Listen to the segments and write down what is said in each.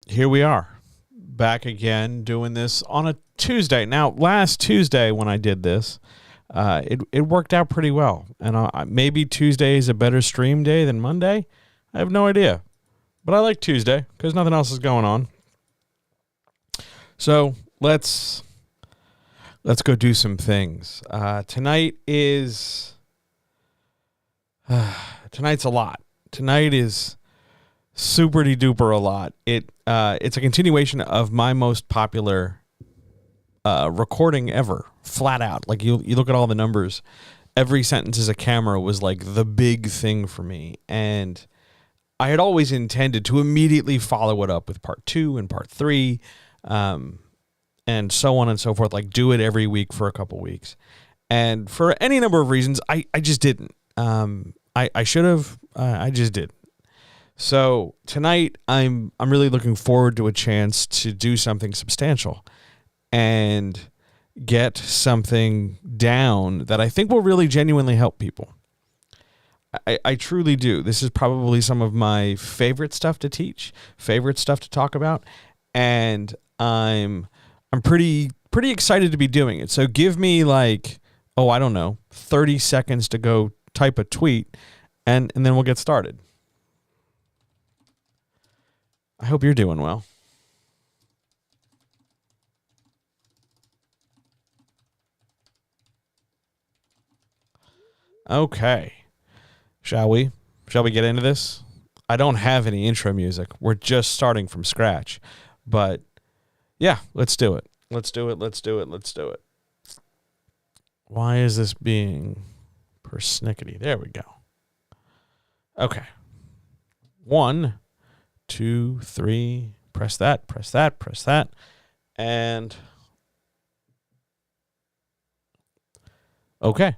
Here we are, back again doing this on a Tuesday. Now, last Tuesday when I did this, it worked out pretty well. And maybe Tuesday is a better stream day than Monday. I have no idea. But I like Tuesday because nothing else is going on. So let's go do some things. Tonight is tonight's a lot. Tonight is super duper a lot. It's a continuation of my most popular recording ever, flat out. Like you look at all the numbers, Every Sentence is a Camera was like the big thing for me, and I had always intended to immediately follow it up with part 2 and part 3, and so on and so forth. Like do it every week for a couple weeks, and for any number of reasons, I just didn't. I should have. I just didn't. So tonight, I'm really looking forward to a chance to do something substantial and get something down that I think will really genuinely help people. I truly do. This is probably some of my favorite stuff to teach, favorite stuff to talk about, and I'm pretty excited to be doing it. So give me 30 seconds to go type a tweet, and then we'll get started. I hope you're doing well. Okay. Shall we get into this? I don't have any intro music. We're just starting from scratch. But yeah, let's do it. Let's do it. Why is this being persnickety? There we go. Okay. 1, 2, 3, press that, and okay.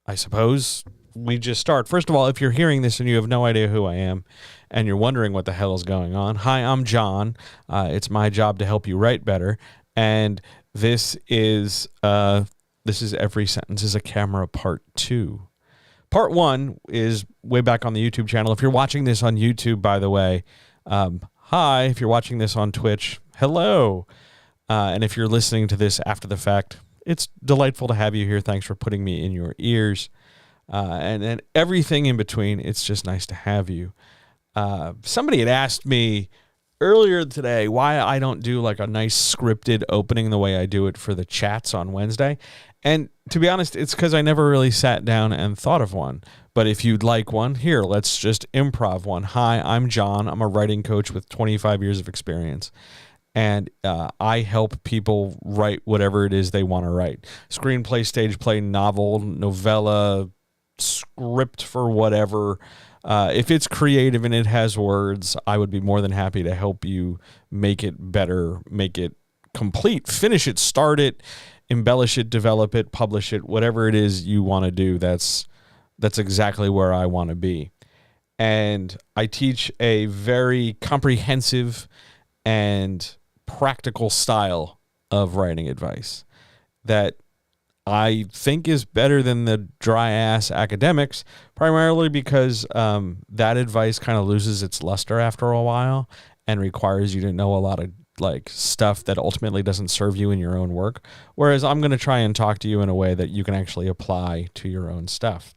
I suppose we just start. First of all, if you're hearing this and you have no idea who I am and you're wondering what the hell is going on, hi, I'm John. It's my job to help you write better, and this is Every Sentence is a Camera Part 2. Part 1 is way back on the YouTube channel. If you're watching this on YouTube, by the way, hi. If you're watching this on Twitch, hello. And if you're listening to this after the fact, it's delightful to have you here. Thanks for putting me in your ears. And everything in between, it's just nice to have you. Somebody had asked me earlier today why I don't do like a nice scripted opening the way I do it for the chats on Wednesday. And to be honest, it's because I never really sat down and thought of one. But if you'd like one, here, let's just improv one. Hi, I'm John. I'm a writing coach with 25 years of experience. And I help people write whatever it is they want to write. Screenplay, stage play, novel, novella, script for whatever. If it's creative and it has words, I would be more than happy to help you make it better, make it complete, finish it, start it, embellish it, develop it, publish it, whatever it is you want to do. That's exactly where I want to be. And I teach a very comprehensive and practical style of writing advice that I think is better than the dry-ass academics, primarily because that advice kind of loses its luster after a while and requires you to know a lot of stuff that ultimately doesn't serve you in your own work. Whereas I'm going to try and talk to you in a way that you can actually apply to your own stuff.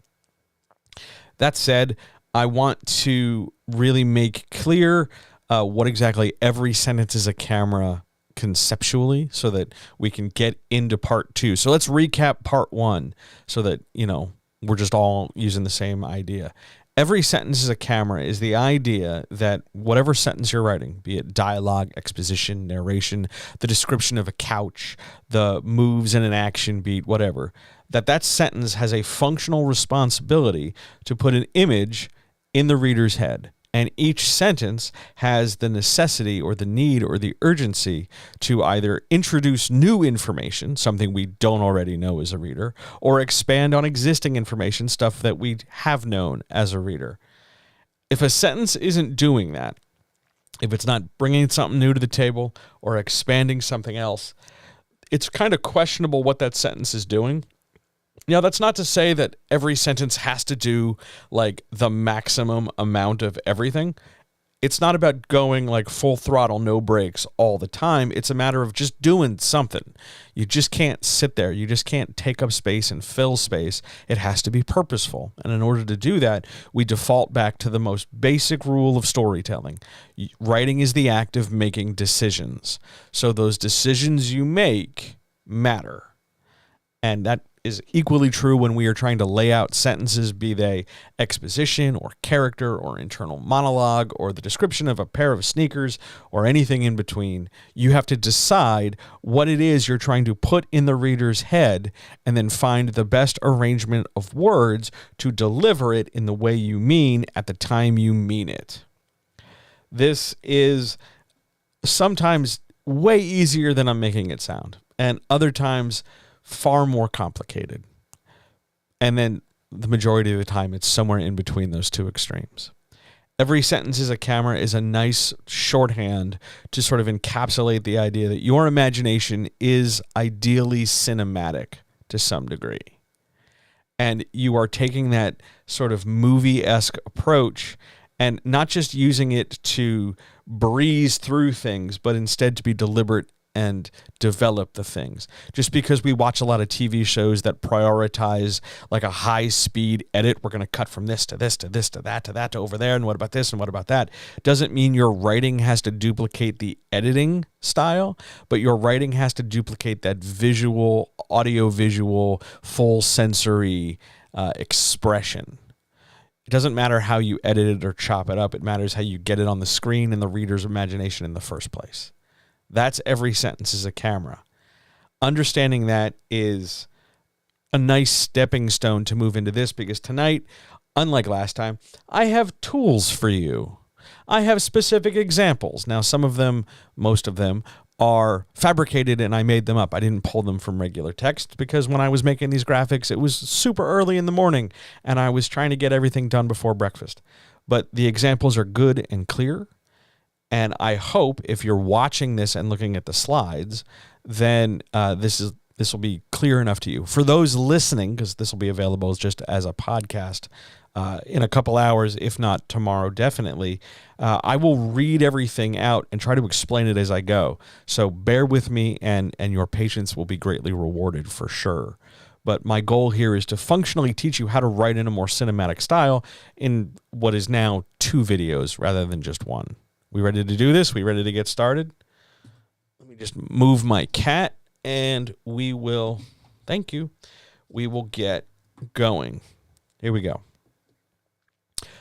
That said, I want to really make clear what exactly Every Sentence is a Camera conceptually so that we can get into part 2. So let's recap part 1 so that, we're just all using the same idea. Every Sentence is a Camera is the idea that whatever sentence you're writing, be it dialogue, exposition, narration, the description of a couch, the moves in an action beat, whatever, that sentence has a functional responsibility to put an image in the reader's head. And each sentence has the necessity or the need or the urgency to either introduce new information, something we don't already know as a reader, or expand on existing information, stuff that we have known as a reader. If a sentence isn't doing that, if it's not bringing something new to the table or expanding something else, it's kind of questionable what that sentence is doing. Now, that's not to say that every sentence has to do like the maximum amount of everything. It's not about going like full throttle, no brakes all the time. It's a matter of just doing something. You just can't sit there. You just can't take up space and fill space. It has to be purposeful. And in order to do that, we default back to the most basic rule of storytelling. Writing is the act of making decisions. So those decisions you make matter. And that is equally true when we are trying to lay out sentences, be they exposition or character or internal monologue or the description of a pair of sneakers or anything in between. You have to decide what it is you're trying to put in the reader's head and then find the best arrangement of words to deliver it in the way you mean at the time you mean it. This is sometimes way easier than I'm making it sound, and other times far more complicated. And then the majority of the time, it's somewhere in between those two extremes. Every sentence is a camera is a nice shorthand to sort of encapsulate the idea that your imagination is ideally cinematic to some degree. And you are taking that sort of movie-esque approach and not just using it to breeze through things, but instead to be deliberate and develop the things. Just because we watch a lot of TV shows that prioritize like a high-speed edit, we're going to cut from this to this to this to that to over there, and what about this and what about that, doesn't mean your writing has to duplicate the editing style, but your writing has to duplicate that visual, audio-visual, full sensory expression. It doesn't matter how you edit it or chop it up. It matters how you get it on the screen and the reader's imagination in the first place. That's every sentence is a camera. Understanding that is a nice stepping stone to move into this, because tonight, unlike last time, I have tools for you. I have specific examples. Now, some of them, most of them, are fabricated and I made them up. I didn't pull them from regular text because when I was making these graphics, it was super early in the morning and I was trying to get everything done before breakfast. But the examples are good and clear. And I hope if you're watching this and looking at the slides, then this will be clear enough to you. For those listening, because this will be available just as a podcast in a couple hours, if not tomorrow, definitely, I will read everything out and try to explain it as I go. So bear with me, and your patience will be greatly rewarded for sure. But my goal here is to functionally teach you how to write in a more cinematic style in what is now 2 videos rather than just 1. We ready to do this? We ready to get started? Let me just move my cat and we will, thank you, we will get going. Here we go.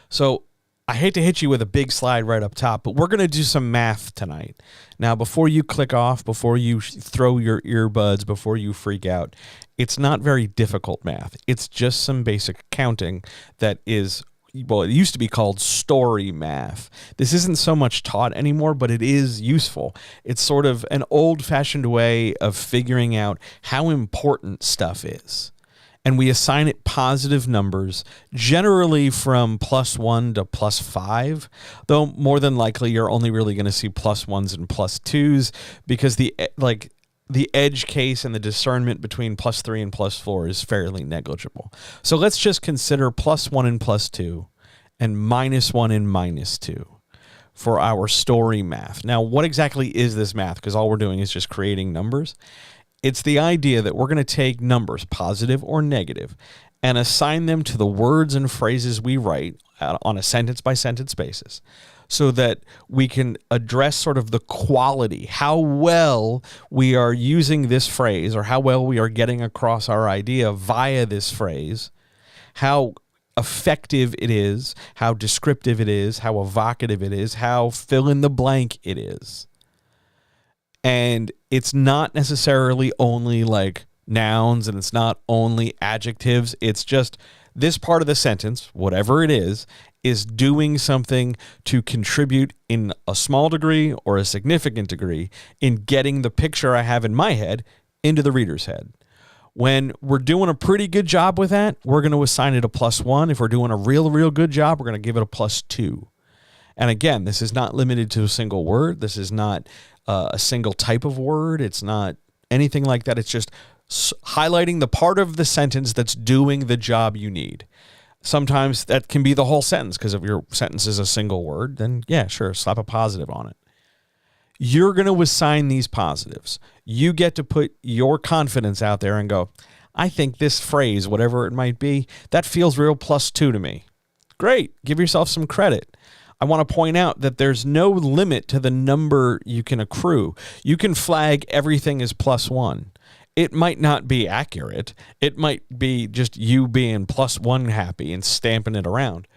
So I hate to hit you with a big slide right up top, but we're going to do some math tonight. Now, before you click off, before you throw your earbuds, before you freak out, it's not very difficult math. It's just some basic counting that is, well, it used to be called story math. This isn't so much taught anymore, but it is useful. It's sort of an old-fashioned way of figuring out how important stuff is. And we assign it positive numbers, generally from +1 to +5, though more than likely you're only really going to see +1s and +2s because the edge case and the discernment between +3 and +4 is fairly negligible. So let's just consider +1 and +2 and -1 and -2 for our story math. Now, what exactly is this math? Because all we're doing is just creating numbers. It's the idea that we're going to take numbers, positive or negative, and assign them to the words and phrases we write on a sentence-by-sentence basis so that we can address sort of the quality, how well we are using this phrase or how well we are getting across our idea via this phrase, how effective it is, how descriptive it is, how evocative it is, how fill-in-the-blank it is. And it's not necessarily only like nouns and it's not only adjectives. It's just this part of the sentence, whatever it is doing something to contribute in a small degree or a significant degree in getting the picture I have in my head into the reader's head. When we're doing a pretty good job with that, we're going to assign it a +1. If we're doing a real good job, we're going to give it a +2. And again, this is not limited to a single word. This is not a single type of word. It's not anything like that. It's just highlighting the part of the sentence that's doing the job you need. Sometimes that can be the whole sentence, because if your sentence is a single word, then yeah, sure, slap a positive on it. You're going to assign these positives. You get to put your confidence out there and go, I think this phrase, whatever it might be, that feels real +2 to me. Great. Give yourself some credit. I want to point out that there's no limit to the number you can accrue. You can flag everything as +1. It might not be accurate. It might be just you being +1 happy and stamping it around.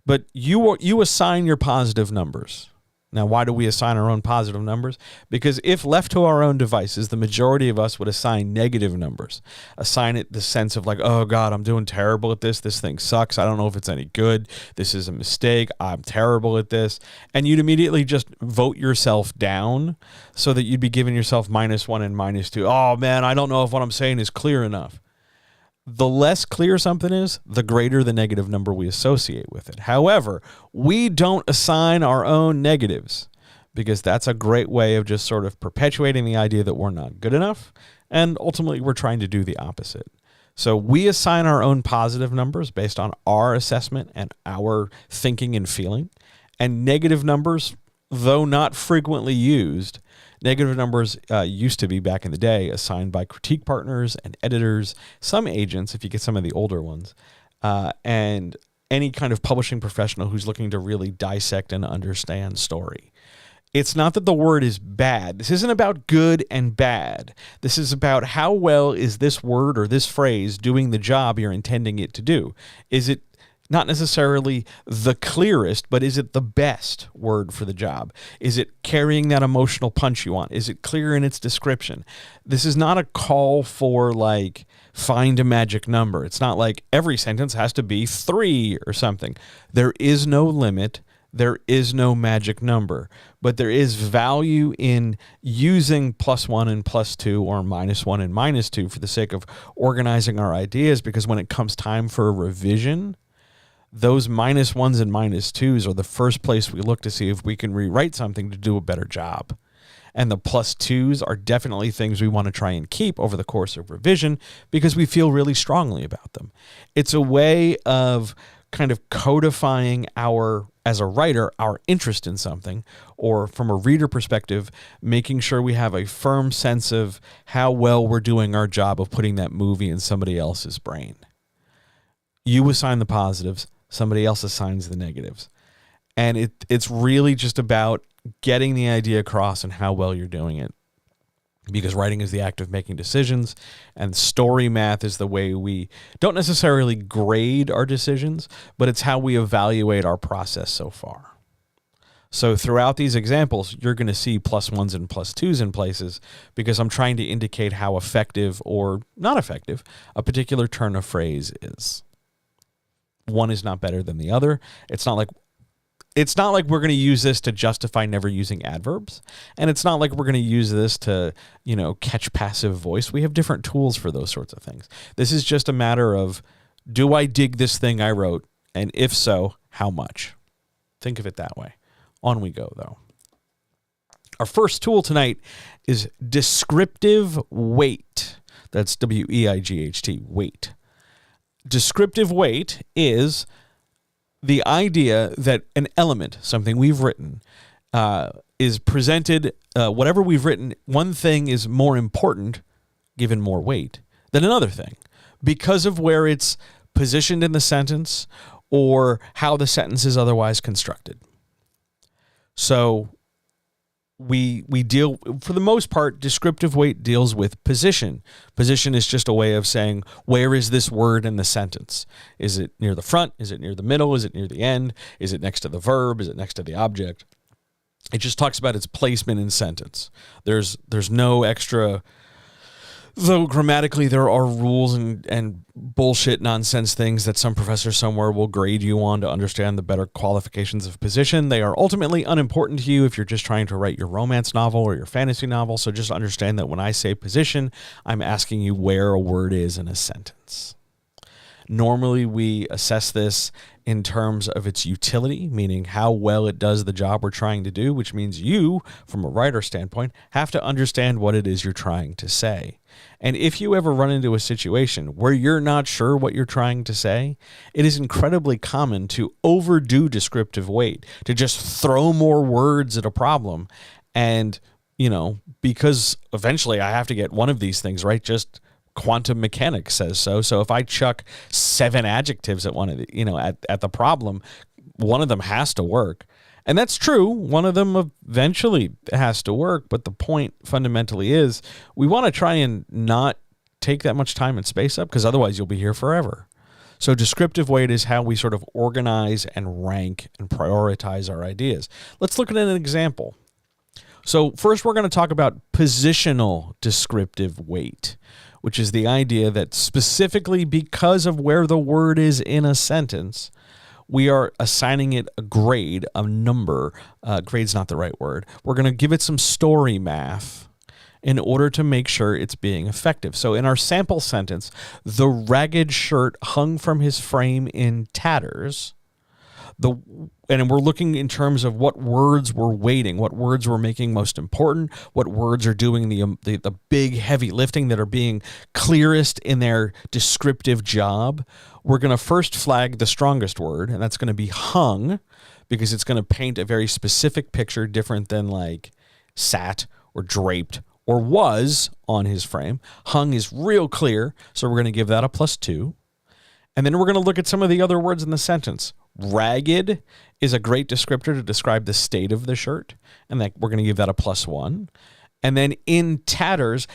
But you assign your positive numbers. Now, why do we assign our own positive numbers? Because if left to our own devices, the majority of us would assign negative numbers. Assign it the sense of like, oh God, I'm doing terrible at this. This thing sucks. I don't know if it's any good. This is a mistake. I'm terrible at this. And you'd immediately just vote yourself down so that you'd be giving yourself -1 and -2. Oh man, I don't know if what I'm saying is clear enough. The less clear something is, the greater the negative number we associate with it. However, we don't assign our own negatives, because that's a great way of just sort of perpetuating the idea that we're not good enough, and ultimately we're trying to do the opposite. So we assign our own positive numbers based on our assessment and our thinking and feeling, and negative numbers, though not frequently used, negative numbers used to be, back in the day, assigned by critique partners and editors, some agents, if you get some of the older ones, and any kind of publishing professional who's looking to really dissect and understand story. It's not that the word is bad. This isn't about good and bad. This is about how well is this word or this phrase doing the job you're intending it to do. Is it not necessarily the clearest, but is it the best word for the job? Is it carrying that emotional punch you want? Is it clear in its description? This is not a call for like find a magic number. It's not like every sentence has to be 3 or something. There is no limit. There is no magic number, but there is value in using +1 and +2 or -1 and -2 for the sake of organizing our ideas, because when it comes time for a revision, those -1s and -2s are the first place we look to see if we can rewrite something to do a better job. And the +2s are definitely things we want to try and keep over the course of revision because we feel really strongly about them. It's a way of kind of codifying as a writer, our interest in something, or from a reader perspective, making sure we have a firm sense of how well we're doing our job of putting that movie in somebody else's brain. You assign the positives, somebody else assigns the negatives. And it's really just about getting the idea across and how well you're doing it. Because writing is the act of making decisions, and story math is the way we don't necessarily grade our decisions, but it's how we evaluate our process so far. So throughout these examples, you're going to see +1s and +2s in places because I'm trying to indicate how effective or not effective a particular turn of phrase is. One is not better than the other. It's not like we're going to use this to justify never using adverbs. And it's not like we're going to use this to, catch passive voice. We have different tools for those sorts of things. This is just a matter of, do I dig this thing I wrote? And if so, how much? Think of it that way. On we go, though. Our first tool tonight is descriptive weight. That's W-E-I-G-H-T, weight. Descriptive weight is the idea that an element, something we've written, is presented, whatever we've written, one thing is more important, given more weight, than another thing, because of where it's positioned in the sentence or how the sentence is otherwise constructed. So we deal, for the most part, descriptive weight deals with position. Position is just a way of saying, where is this word in the sentence? Is it near the front? Is it near the middle? Is it near the end? Is it next to the verb? Is it next to the object? It just talks about its placement in sentence. There's no extra, though grammatically there are rules and bullshit nonsense things that some professor somewhere will grade you on to understand the better qualifications of position. They are ultimately unimportant to you if you're just trying to write your romance novel or your fantasy novel. So just understand that when I say position, I'm asking you where a word is in a sentence. Normally we assess this in terms of its utility, meaning how well it does the job we're trying to do, which means you, from a writer standpoint, have to understand what it is you're trying to say. And if you ever run into a situation where you're not sure what you're trying to say, it is incredibly common to overdo descriptive weight, to just throw more words at a problem. And, because eventually I have to get one of these things right, just quantum mechanics says so. So if I chuck 7 adjectives at one of the, at the problem, one of them has to work. And that's true. One of them eventually has to work. But the point fundamentally is we want to try and not take that much time and space up, because otherwise you'll be here forever. So descriptive weight is how we sort of organize and rank and prioritize our ideas. Let's look at an example. So first we're going to talk about positional descriptive weight, which is the idea that specifically because of where the word is in a sentence, we are assigning it a grade, a number. Grade's not the right word. We're going to give it some story math in order to make sure it's being effective. So in our sample sentence, the ragged shirt hung from his frame in tatters. And we're looking in terms of what words we're weighting, what words we're making most important, what words are doing the big heavy lifting that are being clearest in their descriptive job. We're going to first flag the strongest word, and that's going to be hung, because it's going to paint a very specific picture different than like sat or draped or was on his frame. Hung is real clear, so we're going to give that a +2. And then we're going to look at some of the other words in the sentence. Ragged is a great descriptor to describe the state of the shirt, and that we're going to give that a +1. And then in tatters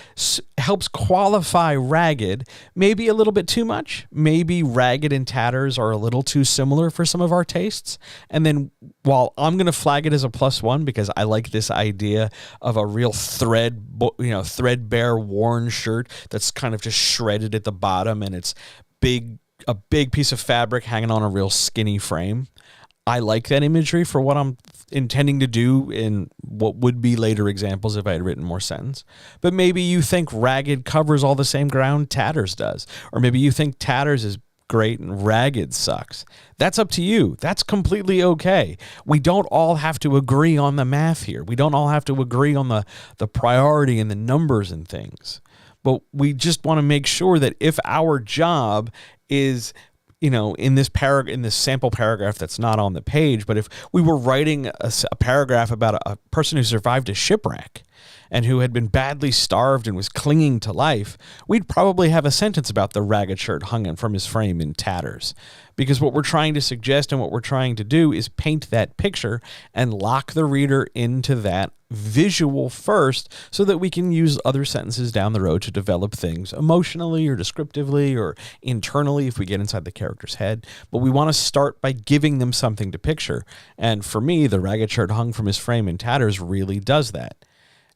helps qualify ragged, maybe a little bit too much. Maybe ragged and tatters are a little too similar for some of our tastes. And then while I'm going to flag it as a +1 because I like this idea of a real threadbare worn shirt that's kind of just shredded at the bottom and it's a big piece of fabric hanging on a real skinny frame. I like that imagery for what I'm intending to do in what would be later examples if I had written more sentence. But maybe you think ragged covers all the same ground tatters does. Or maybe you think tatters is great and ragged sucks. That's up to you. That's completely okay. We don't all have to agree on the math here. We don't all have to agree on the priority and the numbers and things. But we just want to make sure that if our job is, in this sample paragraph that's not on the page, but if we were writing a paragraph about a person who survived a shipwreck and who had been badly starved and was clinging to life, we'd probably have a sentence about the ragged shirt hung from his frame in tatters. Because what we're trying to suggest and what we're trying to do is paint that picture and lock the reader into that visual first so that we can use other sentences down the road to develop things emotionally or descriptively or internally if we get inside the character's head. But we want to start by giving them something to picture. And for me, the ragged shirt hung from his frame in tatters really does that.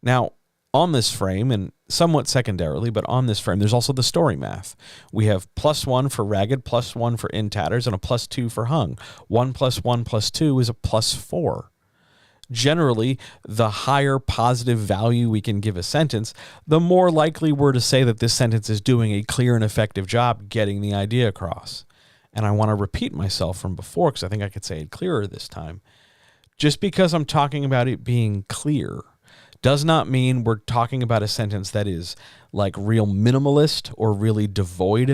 Now, on this frame, and somewhat secondarily, but on this frame, there's also the story math. We have +1 for ragged, +1 for in tatters, and a +2 for hung. 1 + 1 + 2 is a +4. Generally, the higher positive value we can give a sentence, the more likely we're to say that this sentence is doing a clear and effective job getting the idea across. And I want to repeat myself from before because I think I could say it clearer this time. Just because I'm talking about it being clear does not mean we're talking about a sentence that is like real minimalist or really devoid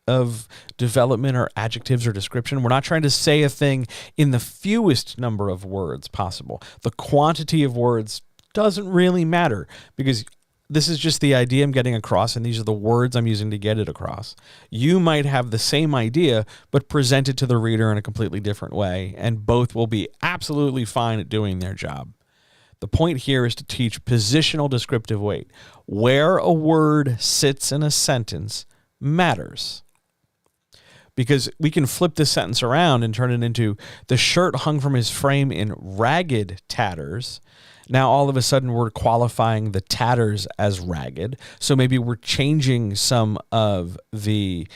of development or adjectives or description. We're not trying to say a thing in the fewest number of words possible. The quantity of words doesn't really matter because this is just the idea I'm getting across, and these are the words I'm using to get it across. You might have the same idea, but present it to the reader in a completely different way, and both will be absolutely fine at doing their job. The point here is to teach positional descriptive weight. Where a word sits in a sentence matters. Because we can flip this sentence around and turn it into the shirt hung from his frame in ragged tatters. Now, all of a sudden, we're qualifying the tatters as ragged. So maybe we're changing some of the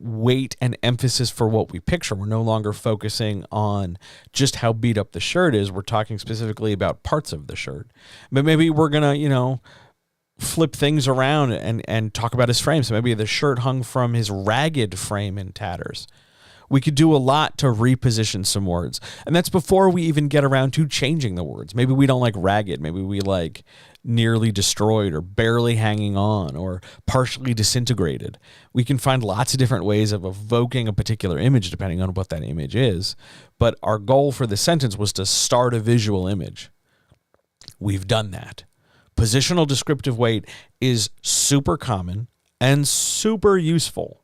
weight and emphasis for what we picture. We're no longer focusing on just how beat up the shirt is. We're talking specifically about parts of the shirt. But maybe we're going to, flip things around and talk about his frame. So maybe the shirt hung from his ragged frame in tatters. We could do a lot to reposition some words. And that's before we even get around to changing the words. Maybe we don't like ragged. Maybe we like nearly destroyed or barely hanging on or partially disintegrated. We can find lots of different ways of evoking a particular image depending on what that image is. But our goal for this sentence was to start a visual image. We've done that. Positional descriptive weight is super common and super useful.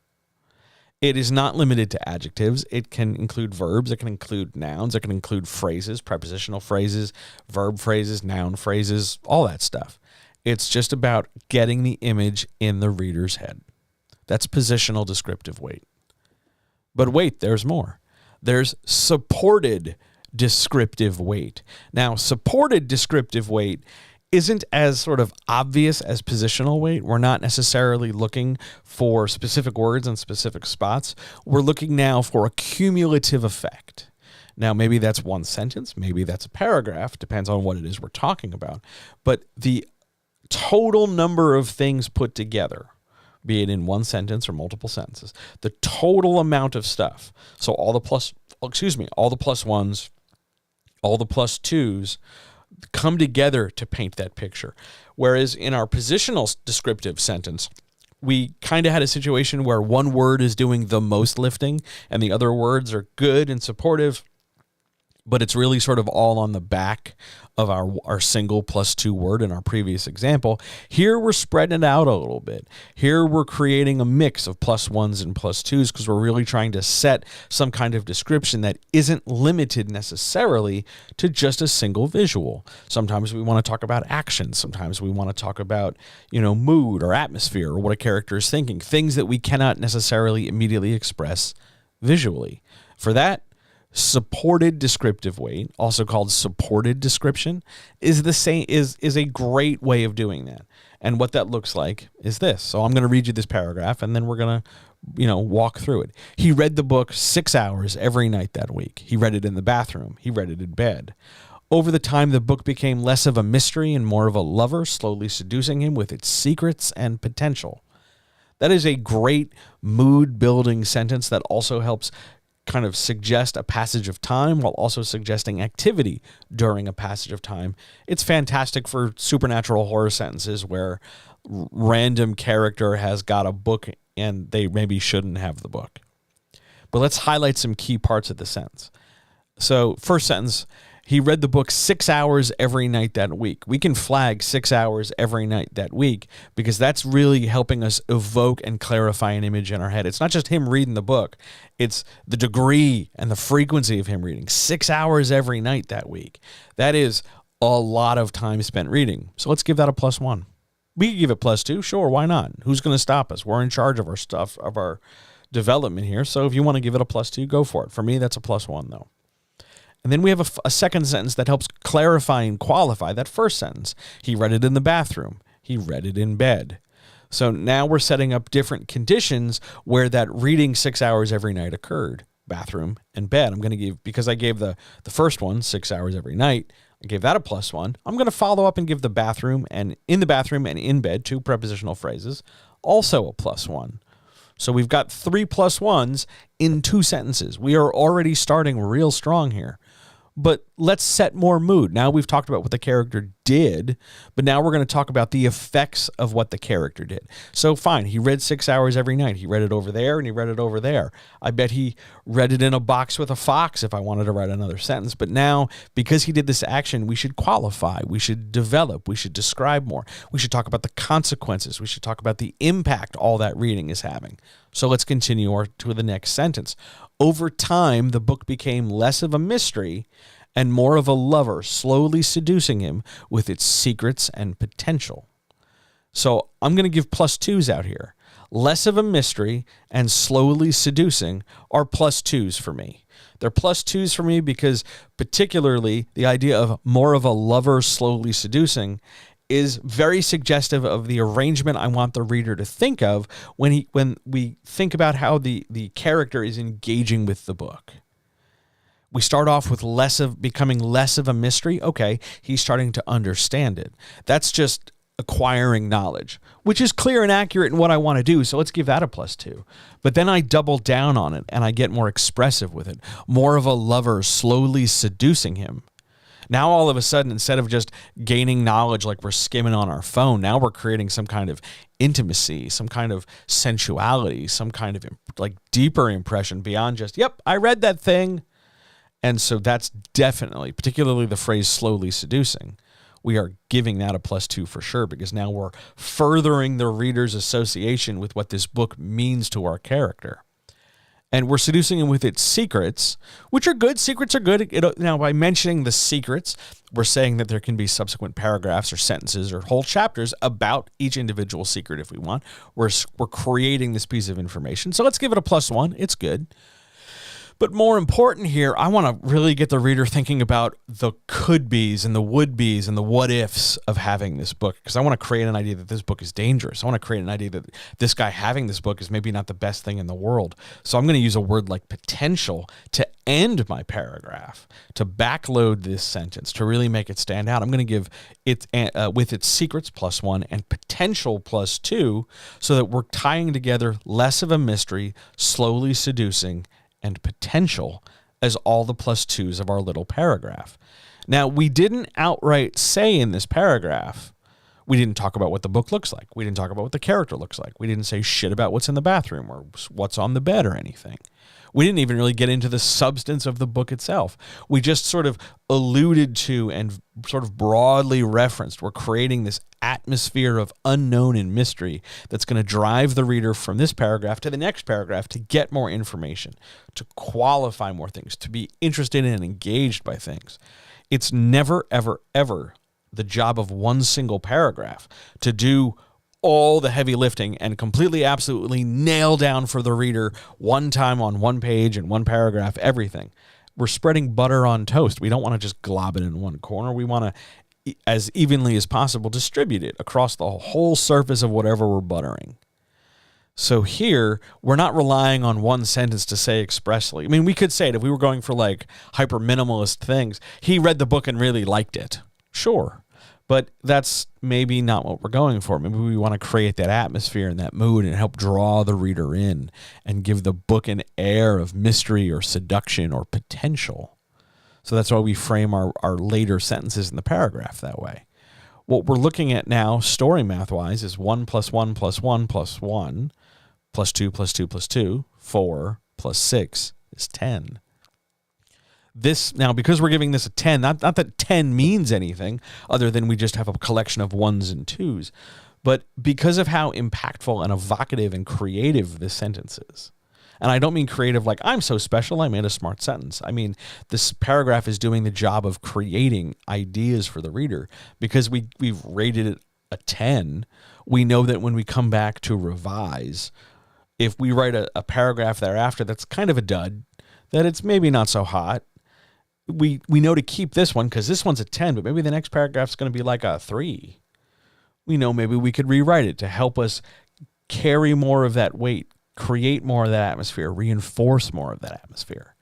It is not limited to adjectives. It can include verbs. It can include nouns. It can include phrases, prepositional phrases, verb phrases, noun phrases, all that stuff. It's just about getting the image in the reader's head. That's positional descriptive weight. But wait, there's more. There's supported descriptive weight. Now, supported descriptive weight isn't as sort of obvious as positional weight. We're not necessarily looking for specific words in specific spots. We're looking now for a cumulative effect. Now, maybe that's one sentence, maybe that's a paragraph, depends on what it is we're talking about. But the total number of things put together, be it in one sentence or multiple sentences, the total amount of stuff. So all the plus ones, all the plus twos, come together to paint that picture. Whereas in our positional descriptive sentence, we kind of had a situation where one word is doing the most lifting and the other words are good and supportive, but it's really sort of all on the back of our single plus two word in our previous example. Here we're spreading it out a little bit. Here we're creating a mix of plus ones and plus twos because we're really trying to set some kind of description that isn't limited necessarily to just a single visual. Sometimes we want to talk about action. Sometimes we want to talk about, mood or atmosphere or what a character is thinking, things that we cannot necessarily immediately express visually. For that, supported descriptive weight, also called supported description, is a great way of doing that. And what that looks like is this. So I'm going to read you this paragraph and then we're going to, walk through it. He read the book 6 hours every night that week. He read it in the bathroom. He read it in bed. Over the time, the book became less of a mystery and more of a lover, slowly seducing him with its secrets and potential. That is a great mood-building sentence that also helps kind of suggest a passage of time while also suggesting activity during a passage of time. It's fantastic for supernatural horror sentences where random character has got a book and they maybe shouldn't have the book. But let's highlight some key parts of the sentence. So first sentence, he read the book 6 hours every night that week. We can flag 6 hours every night that week because that's really helping us evoke and clarify an image in our head. It's not just him reading the book. It's the degree and the frequency of him reading. 6 hours every night that week. That is a lot of time spent reading. So let's give that a +1. We could give it +2. Sure, why not? Who's going to stop us? We're in charge of our stuff, of our development here. So if you want to give it a +2, go for it. For me, that's a +1 though. And then we have a second sentence that helps clarify and qualify that first sentence. He read it in the bathroom. He read it in bed. So now we're setting up different conditions where that reading 6 hours every night occurred. Bathroom and bed. I'm going to give, because I gave the first one 6 hours every night, I gave that a +1. I'm going to follow up and give the bathroom and in bed, 2 prepositional phrases, also a +1. So we've got 3 +1s in 2 sentences. We are already starting real strong here. But let's set more mood. Now we've talked about what the character did, but now we're going to talk about the effects of what the character did. So fine, he read 6 hours every night. He read it over there and he read it over there. I bet he read it in a box with a fox if I wanted to write another sentence. But now, because he did this action, we should qualify. We should develop. We should describe more. We should talk about the consequences. We should talk about the impact all that reading is having. So let's continue to the next sentence. Over time, the book became less of a mystery and more of a lover, slowly seducing him with its secrets and potential. So I'm going to give +2s out here. Less of a mystery and slowly seducing are +2s for me. They're +2s for me because particularly the idea of more of a lover slowly seducing is very suggestive of the arrangement I want the reader to think of when we think about how the character is engaging with the book. We start off with becoming less of a mystery. Okay, he's starting to understand it. That's just acquiring knowledge, which is clear and accurate in what I want to do. So let's give that a +2. But then I double down on it and I get more expressive with it, more of a lover slowly seducing him. Now, all of a sudden, instead of just gaining knowledge like we're skimming on our phone, now we're creating some kind of intimacy, some kind of sensuality, some kind of like deeper impression beyond just, yep, I read that thing. And so that's definitely, particularly the phrase slowly seducing, we are giving that a +2 for sure, because now we're furthering the reader's association with what this book means to our character. And we're seducing him with its secrets, which are good. Secrets are good. Now, by mentioning the secrets, we're saying that there can be subsequent paragraphs or sentences or whole chapters about each individual secret if we want. We're creating this piece of information. So let's give it a +1. It's good. But more important here, I want to really get the reader thinking about the could-be's and the would-be's and the what-ifs of having this book, because I want to create an idea that this book is dangerous. I want to create an idea that this guy having this book is maybe not the best thing in the world. So I'm going to use a word like potential to end my paragraph, to backload this sentence, to really make it stand out. I'm going to give it, with its secrets, +1 and potential +2, so that we're tying together less of a mystery, slowly seducing, and potential as all the +2s of our little paragraph. Now, we didn't outright say in this paragraph, we didn't talk about what the book looks like. We didn't talk about what the character looks like. We didn't say shit about what's in the bathroom or what's on the bed or anything. We didn't even really get into the substance of the book itself. We just sort of alluded to and sort of broadly referenced. We're creating this atmosphere of unknown and mystery that's going to drive the reader from this paragraph to the next paragraph to get more information, to qualify more things, to be interested in and engaged by things. It's never, ever, ever the job of one single paragraph to do all the heavy lifting and completely, absolutely nail down for the reader one time on one page and one paragraph, everything. We're spreading butter on toast. We don't want to just glob it in one corner. We want to, as evenly as possible, distribute it across the whole surface of whatever we're buttering. So here, we're not relying on one sentence to say expressly. I mean, we could say it if we were going for like hyper minimalist things. He read the book and really liked it. Sure. But that's maybe not what we're going for. Maybe we want to create that atmosphere and that mood and help draw the reader in and give the book an air of mystery or seduction or potential. So that's why we frame our later sentences in the paragraph that way. What we're looking at now, story math-wise, is 1 + 1 + 1 + 1, +2 + 2 + 2, 4 + 6 is 10. This now, because we're giving this a 10, not that 10 means anything other than we just have a collection of 1s and 2s, but because of how impactful and evocative and creative this sentence is. And I don't mean creative like, I'm so special, I made a smart sentence. I mean, this paragraph is doing the job of creating ideas for the reader. Because we've rated it a 10, we know that when we come back to revise, if we write a paragraph thereafter that's kind of a dud, that it's maybe not so hot, we know to keep this one because this one's a 10, but maybe the next paragraph is going to be like a 3. We know maybe we could rewrite it to help us carry more of that weight, create more of that atmosphere, reinforce more of that atmosphere.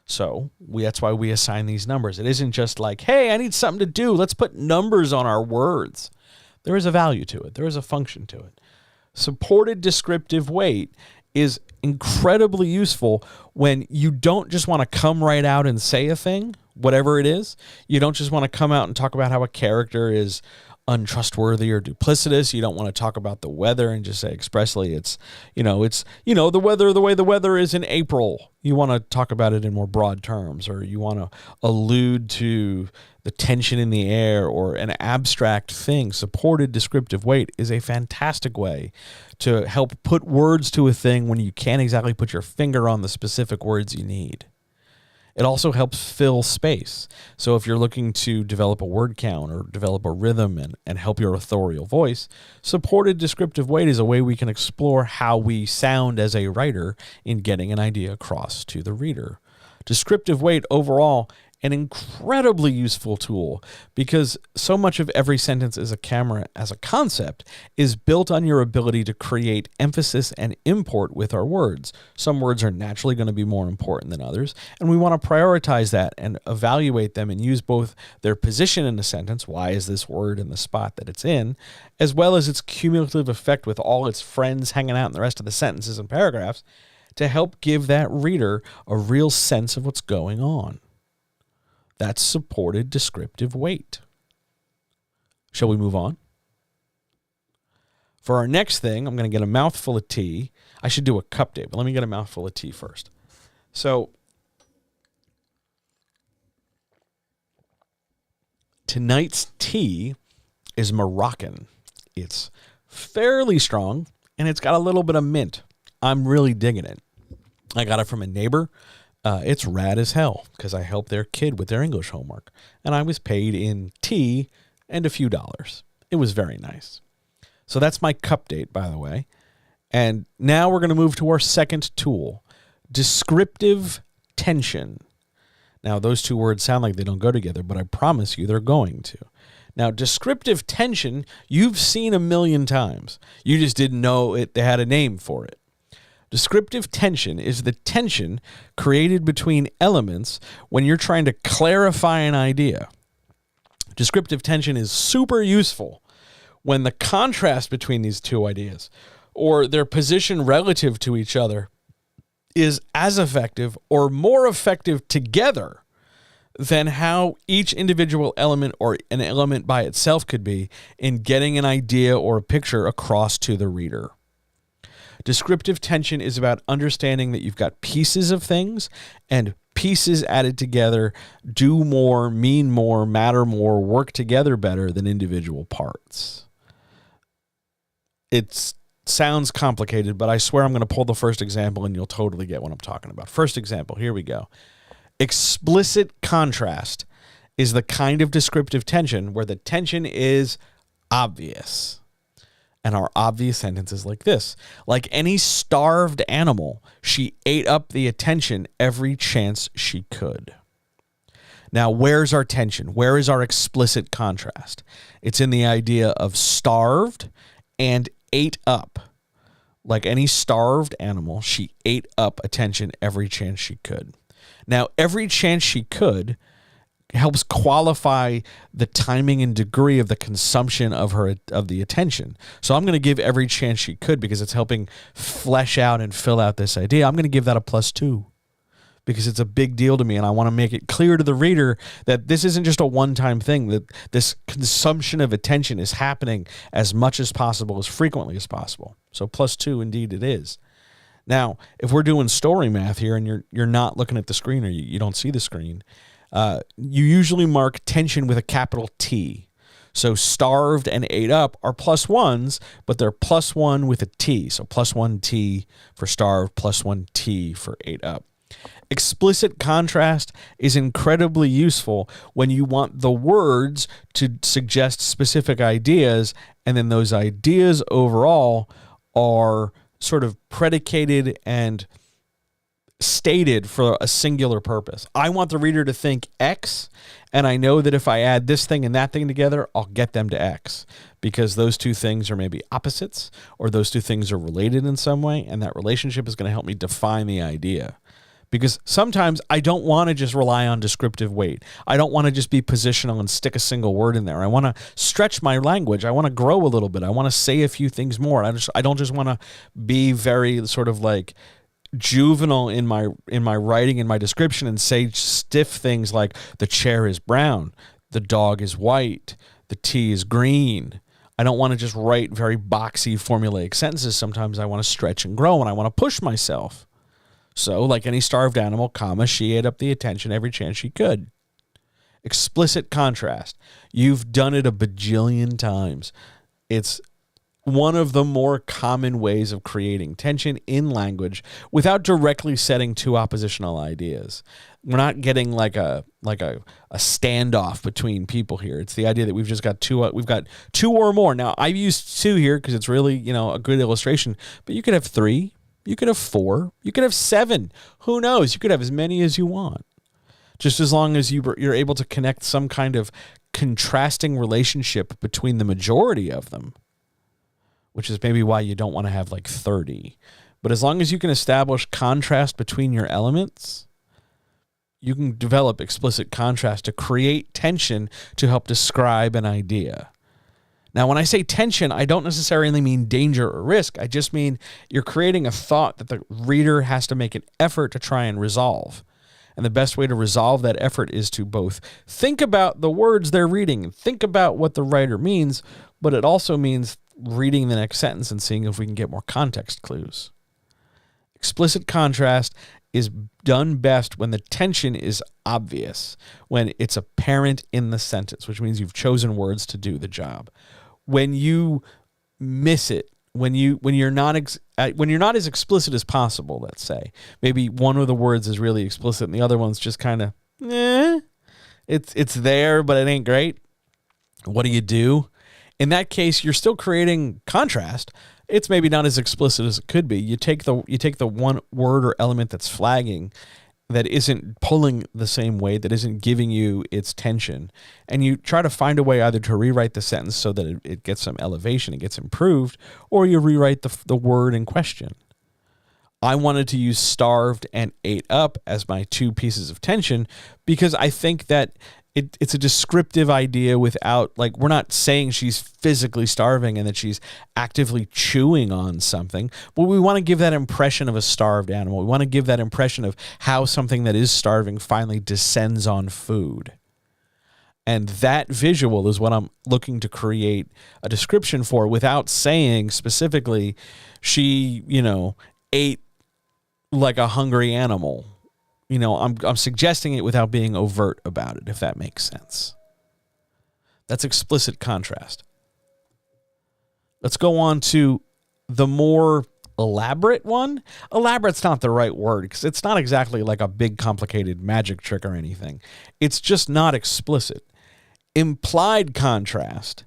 So that's why we assign these numbers. It isn't just like, hey, I need something to do. Let's put numbers on our words. There is a value to it. There is a function to it. Supported descriptive weight is incredibly useful when you don't just want to come right out and say a thing, whatever it is. You don't just want to come out and talk about how a character is untrustworthy or duplicitous. You don't want to talk about the weather and just say expressly the weather, the way the weather is in April. You want to talk about it in more broad terms, or you want to allude to the tension in the air or an abstract thing. Supported descriptive weight is a fantastic way to help put words to a thing when you can't exactly put your finger on the specific words you need. It also helps fill space. So if you're looking to develop a word count or develop a rhythm and help your authorial voice, supported descriptive weight is a way we can explore how we sound as a writer in getting an idea across to the reader. Descriptive weight overall an incredibly useful tool because so much of every sentence as a camera as a concept is built on your ability to create emphasis and import with our words. Some words are naturally going to be more important than others, and we want to prioritize that and evaluate them and use both their position in the sentence, why is this word in the spot that it's in, as well as its cumulative effect with all its friends hanging out in the rest of the sentences and paragraphs to help give that reader a real sense of what's going on. That's supported descriptive weight. Shall we move on? For our next thing, I'm going to get a mouthful of tea. I should do a cup date, but let me get a mouthful of tea first. So, tonight's tea is Moroccan. It's fairly strong, and it's got a little bit of mint. I'm really digging it. I got it from a neighbor. It's rad as hell because I helped their kid with their English homework, and I was paid in tea and a few dollars. It was very nice. So that's my cup date, by the way. And now we're going to move to our second tool, descriptive tension. Now, those two words sound like they don't go together, but I promise you they're going to. Now, descriptive tension, you've seen a million times. You just didn't know they had a name for it. Descriptive tension is the tension created between elements when you're trying to clarify an idea. Descriptive tension is super useful when the contrast between these two ideas or their position relative to each other is as effective or more effective together than how each individual element or an element by itself could be in getting an idea or a picture across to the reader. Descriptive tension is about understanding that you've got pieces of things and pieces added together do more, mean more, matter more, work together better than individual parts. It sounds complicated, but I swear I'm going to pull the first example and you'll totally get what I'm talking about. First example, here we go. Explicit contrast is the kind of descriptive tension where the tension is obvious. And our obvious sentence is like this. Like any starved animal, she ate up the attention every chance she could. Now, where's our tension? Where is our explicit contrast? It's in the idea of starved and ate up. Like any starved animal, she ate up attention every chance she could. Now, every chance she could helps qualify the timing and degree of the consumption of the attention. So I'm going to give every chance she could because it's helping flesh out and fill out this idea. I'm going to give that a +2 because it's a big deal to me, and I want to make it clear to the reader that this isn't just a one-time thing, that this consumption of attention is happening as much as possible, as frequently as possible. So +2 indeed it is. Now, if we're doing story math here and you're not looking at the screen or you don't see the screen, you usually mark tension with a capital T. So starved and ate up are +1s, but they're +1 with a T. So +1 T for starved, +1 T for ate up. Explicit contrast is incredibly useful when you want the words to suggest specific ideas, and then those ideas overall are sort of predicated and stated for a singular purpose. I want the reader to think X, and I know that if I add this thing and that thing together, I'll get them to X, because those two things are maybe opposites, or those two things are related in some way, and that relationship is going to help me define the idea. Because sometimes I don't want to just rely on descriptive weight. I don't want to just be positional and stick a single word in there. I want to stretch my language. I want to grow a little bit. I want to say a few things more. I don't just want to be very sort of like juvenile in my writing, in my description, and say stiff things like the chair is brown, the dog is white, the tea is green. I don't want to just write very boxy formulaic sentences. Sometimes I want to stretch and grow, and I want to push myself. So, like any starved animal, she ate up the attention every chance she could. Explicit contrast. You've done it a bajillion times. It's one of the more common ways of creating tension in language without directly setting two oppositional ideas. We're not getting like a standoff between people here. It's the idea that we've got two or more. Now, I've used 2 here because it's really, a good illustration, but you could have 3. You could have 4. You could have 7. Who knows? You could have as many as you want. just as long as you're able to connect some kind of contrasting relationship between the majority of them, which is maybe why you don't want to have like 30. But as long as you can establish contrast between your elements, you can develop explicit contrast to create tension to help describe an idea. Now, when I say tension, I don't necessarily mean danger or risk. I just mean you're creating a thought that the reader has to make an effort to try and resolve. And the best way to resolve that effort is to both think about the words they're reading and think about what the writer means, but it also means reading the next sentence and seeing if we can get more context clues. Explicit contrast is done best when the tension is obvious, when it's apparent in the sentence, which means you've chosen words to do the job. When you miss it, when you're not as explicit as possible, let's say, maybe one of the words is really explicit and the other one's just kind of, it's there, but it ain't great. What do? In that case, you're still creating contrast. It's maybe not as explicit as it could be. You take the one word or element that's flagging, that isn't pulling the same way, that isn't giving you its tension, and you try to find a way either to rewrite the sentence so that it gets some elevation, it gets improved, or you rewrite the word in question. I wanted to use starved and ate up as my two pieces of tension because I think that it's a descriptive idea without, like, we're not saying she's physically starving and that she's actively chewing on something, but we want to give that impression of a starved animal. We want to give that impression of how something that is starving finally descends on food. And that visual is what I'm looking to create a description for without saying specifically she, ate like a hungry animal. I'm suggesting it without being overt about it, if that makes sense. That's explicit contrast. Let's go on to the more elaborate one. Elaborate's not the right word because it's not exactly like a big complicated magic trick or anything. It's just not explicit. Implied contrast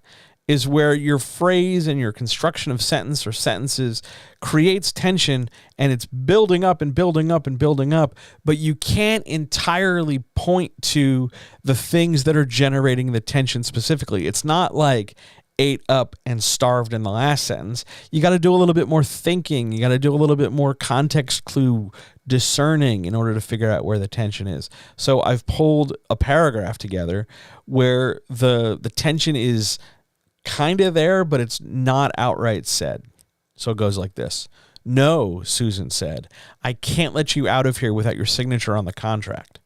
is where your phrase and your construction of sentence or sentences creates tension, and it's building up and building up and building up, but you can't entirely point to the things that are generating the tension specifically. It's not like ate up and starved in the last sentence. You got to do a little bit more thinking. You got to do a little bit more context clue discerning in order to figure out where the tension is. So I've pulled a paragraph together where the tension is kind of there, but it's not outright said. So it goes like this. "No," Susan said, "I can't let you out of here without your signature on the contract."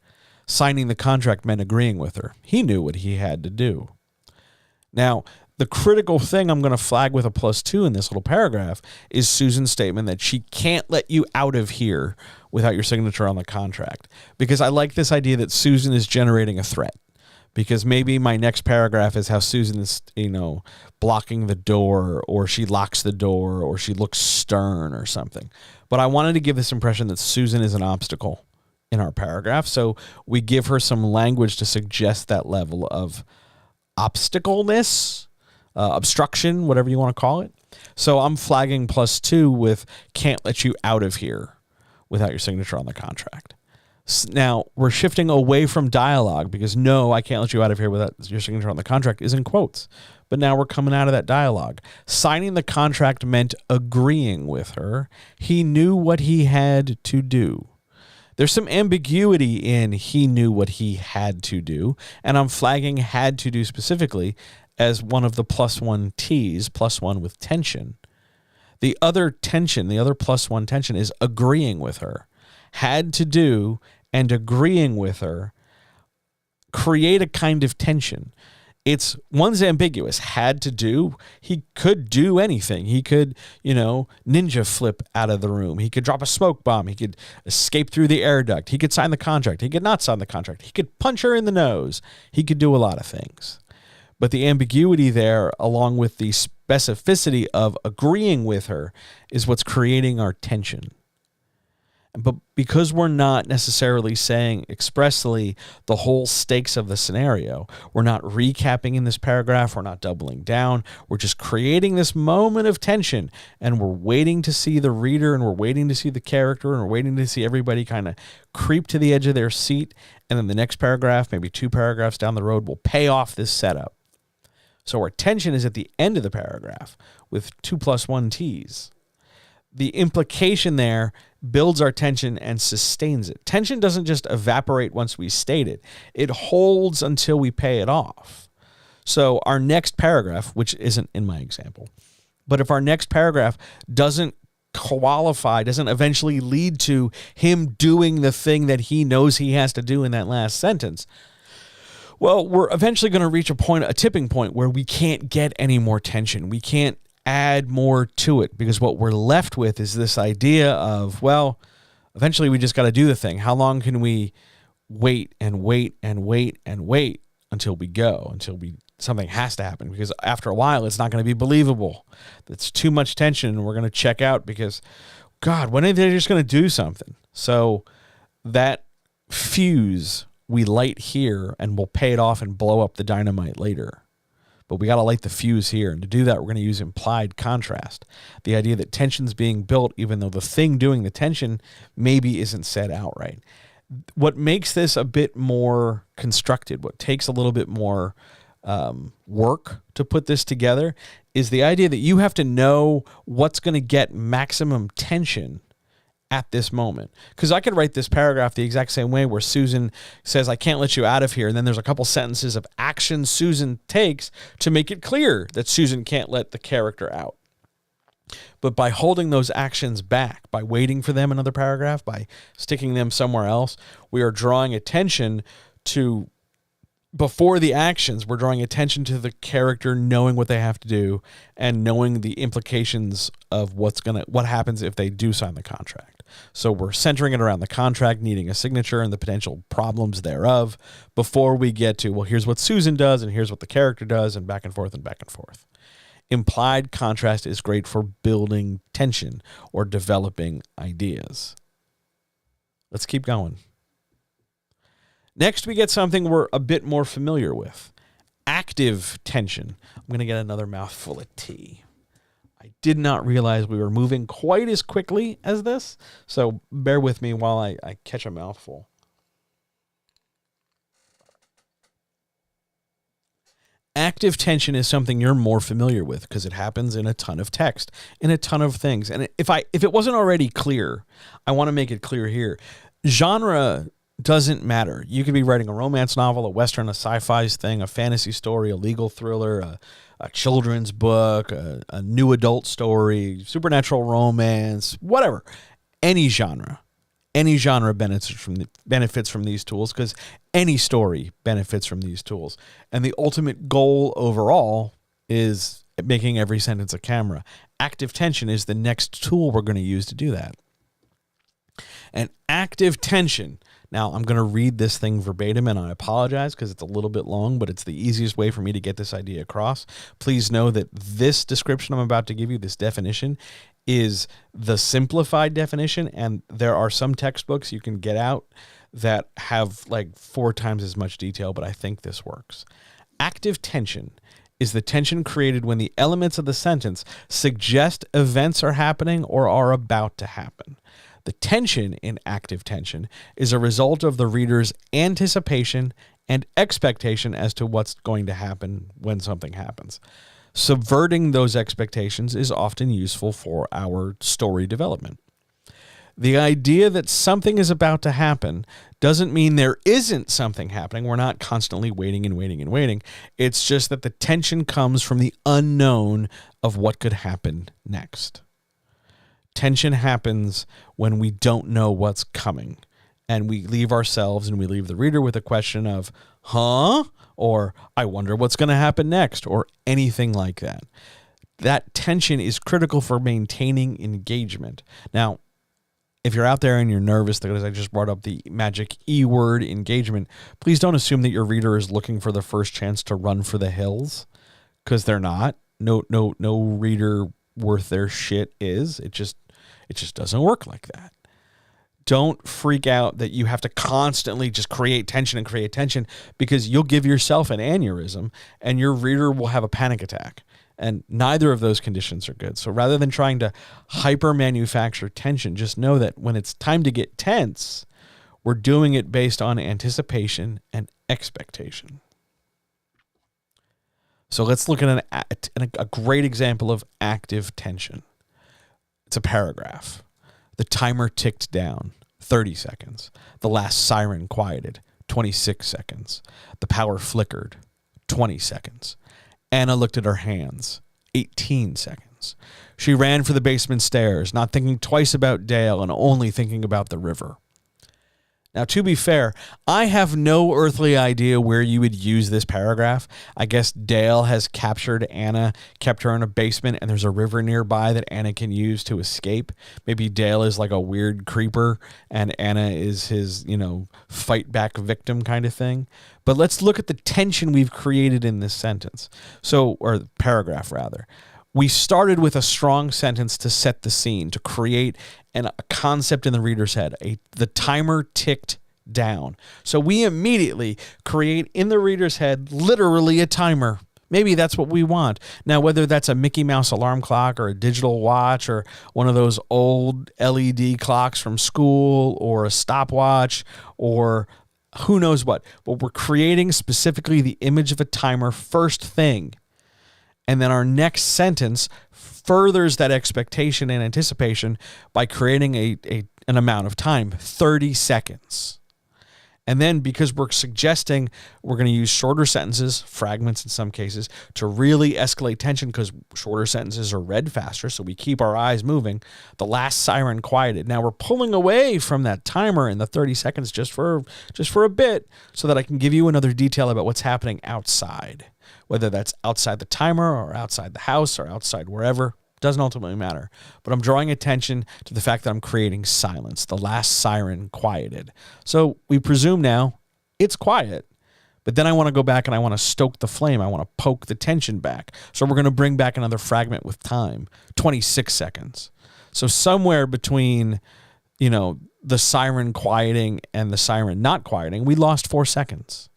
Signing the contract meant agreeing with her. He knew what he had to do. Now, the critical thing I'm going to flag with a +2 in this little paragraph is Susan's statement that she can't let you out of here without your signature on the contract. Because I like this idea that Susan is generating a threat. Because maybe my next paragraph is how Susan is, blocking the door, or she locks the door, or she looks stern or something. But I wanted to give this impression that Susan is an obstacle in our paragraph. So we give her some language to suggest that level of obstacleness, obstruction, whatever you want to call it. So I'm flagging +2 with "can't let you out of here without your signature on the contract." Now, we're shifting away from dialogue because "no, I can't let you out of here without your signature on the contract" is in quotes. But now we're coming out of that dialogue. Signing the contract meant agreeing with her. He knew what he had to do. There's some ambiguity in "he knew what he had to do," and I'm flagging "had to do" specifically as one of the +1 T's, +1 with tension. The other tension, the other +1 tension is agreeing with her. Had to do and agreeing with her create a kind of tension. One's ambiguous. Had to do. He could do anything. He could, ninja flip out of the room. He could drop a smoke bomb. He could escape through the air duct. He could sign the contract. He could not sign the contract. He could punch her in the nose. He could do a lot of things. But the ambiguity there, along with the specificity of agreeing with her, is what's creating our tension. But because we're not necessarily saying expressly the whole stakes of the scenario, we're not recapping in this paragraph, we're not doubling down, we're just creating this moment of tension, and we're waiting to see the reader, and we're waiting to see the character, and we're waiting to see everybody kind of creep to the edge of their seat, and then the next paragraph, maybe 2 paragraphs down the road, will pay off this setup. So our tension is at the end of the paragraph with 2 + 1 T's. The implication there builds our tension and sustains it. Tension doesn't just evaporate once we state it. It holds until we pay it off. So our next paragraph, which isn't in my example, but if our next paragraph doesn't qualify, doesn't eventually lead to him doing the thing that he knows he has to do in that last sentence, well, we're eventually going to reach a tipping point where we can't get any more tension. We can't add more to it, because what we're left with is this idea of, well, eventually we just got to do the thing. How long can we wait and wait and wait and wait until we go, something has to happen? Because after a while, it's not going to be believable. It's too much tension, and we're going to check out because, God, when are they just going to do something? So that fuse we light here, and we'll pay it off and blow up the dynamite later. But we got to light the fuse here. And to do that, we're going to use implied contrast. The idea that tension's being built, even though the thing doing the tension maybe isn't said outright. What makes this a bit more constructed, what takes a little bit more work to put this together, is the idea that you have to know what's going to get maximum tension at this moment. Because I could write this paragraph the exact same way, where Susan says, I can't let you out of here. And then there's a couple sentences of action Susan takes to make it clear that Susan can't let the character out. But by holding those actions back, by waiting for them another paragraph, by sticking them somewhere else, we are drawing attention to, before the actions, we're drawing attention to the character knowing what they have to do and knowing the implications of what happens if they do sign the contract. So we're centering it around the contract needing a signature and the potential problems thereof before we get to, well, here's what Susan does and here's what the character does, and back and forth and back and forth. Implied contrast is great for building tension or developing ideas. Let's keep going. Next, we get something we're a bit more familiar with. Active tension. I'm going to get another mouthful of tea. I did not realize we were moving quite as quickly as this, so bear with me while I catch a mouthful. Active tension is something you're more familiar with because it happens in a ton of text, in a ton of things. And if it wasn't already clear, I want to make it clear here. Genre doesn't matter. You could be writing a romance novel, a Western, a sci-fi thing, a fantasy story, a legal thriller, a children's book, a new adult story, supernatural romance, whatever. Any genre benefits from these tools, because any story benefits from these tools. And the ultimate goal overall is making every sentence a camera. Active tension is the next tool we're going to use to do that. And active tension. Now, I'm going to read this thing verbatim, and I apologize because it's a little bit long, but it's the easiest way for me to get this idea across. Please know that this description I'm about to give you, this definition, is the simplified definition, and there are some textbooks you can get out that have like 4 times as much detail, but I think this works. Active tension is the tension created when the elements of the sentence suggest events are happening or are about to happen. The tension in active tension is a result of the reader's anticipation and expectation as to what's going to happen when something happens. Subverting those expectations is often useful for our story development. The idea that something is about to happen doesn't mean there isn't something happening. We're not constantly waiting and waiting and waiting. It's just that the tension comes from the unknown of what could happen next. Tension happens when we don't know what's coming, and we leave ourselves and we leave the reader with a question of, huh? Or I wonder what's going to happen next, or anything like that. That tension is critical for maintaining engagement. Now, if you're out there and you're nervous because I just brought up the magic E word, engagement, please don't assume that your reader is looking for the first chance to run for the hills, because they're not. No reader worth their shit is. It just doesn't work like that. Don't freak out that you have to constantly just create tension, because you'll give yourself an aneurysm and your reader will have a panic attack. And neither of those conditions are good. So rather than trying to hyper manufacture tension, just know that when it's time to get tense, we're doing it based on anticipation and expectation. So let's look at a great example of active tension. It's a paragraph. The timer ticked down, 30 seconds. The last siren quieted, 26 seconds. The power flickered, 20 seconds. Anna looked at her hands, 18 seconds. She ran for the basement stairs, not thinking twice about Dale and only thinking about the river. Now, to be fair, I have no earthly idea where you would use this paragraph. I guess Dale has captured Anna, kept her in a basement, and there's a river nearby that Anna can use to escape. Maybe Dale is like a weird creeper, and Anna is his, fight back victim kind of thing. But let's look at the tension we've created in this sentence. Or paragraph, rather. We started with a strong sentence to set the scene, to create a concept in the reader's head. The timer ticked down. So we immediately create in the reader's head literally a timer. Maybe that's what we want. Now, whether that's a Mickey Mouse alarm clock or a digital watch or one of those old LED clocks from school or a stopwatch or who knows what. But we're creating specifically the image of a timer first thing. And then our next sentence furthers that expectation and anticipation by creating an amount of time, 30 seconds. And then because we're suggesting we're going to use shorter sentences, fragments in some cases, to really escalate tension because shorter sentences are read faster, so we keep our eyes moving, the last siren quieted. Now we're pulling away from that timer in the 30 seconds just for a bit so that I can give you another detail about what's happening outside. Whether that's outside the timer or outside the house or outside wherever, doesn't ultimately matter. But I'm drawing attention to the fact that I'm creating silence. The last siren quieted. So we presume now it's quiet. But then I want to go back and I want to stoke the flame. I want to poke the tension back. So we're going to bring back another fragment with time, 26 seconds. So somewhere between, the siren quieting and the siren not quieting, we lost 4 seconds.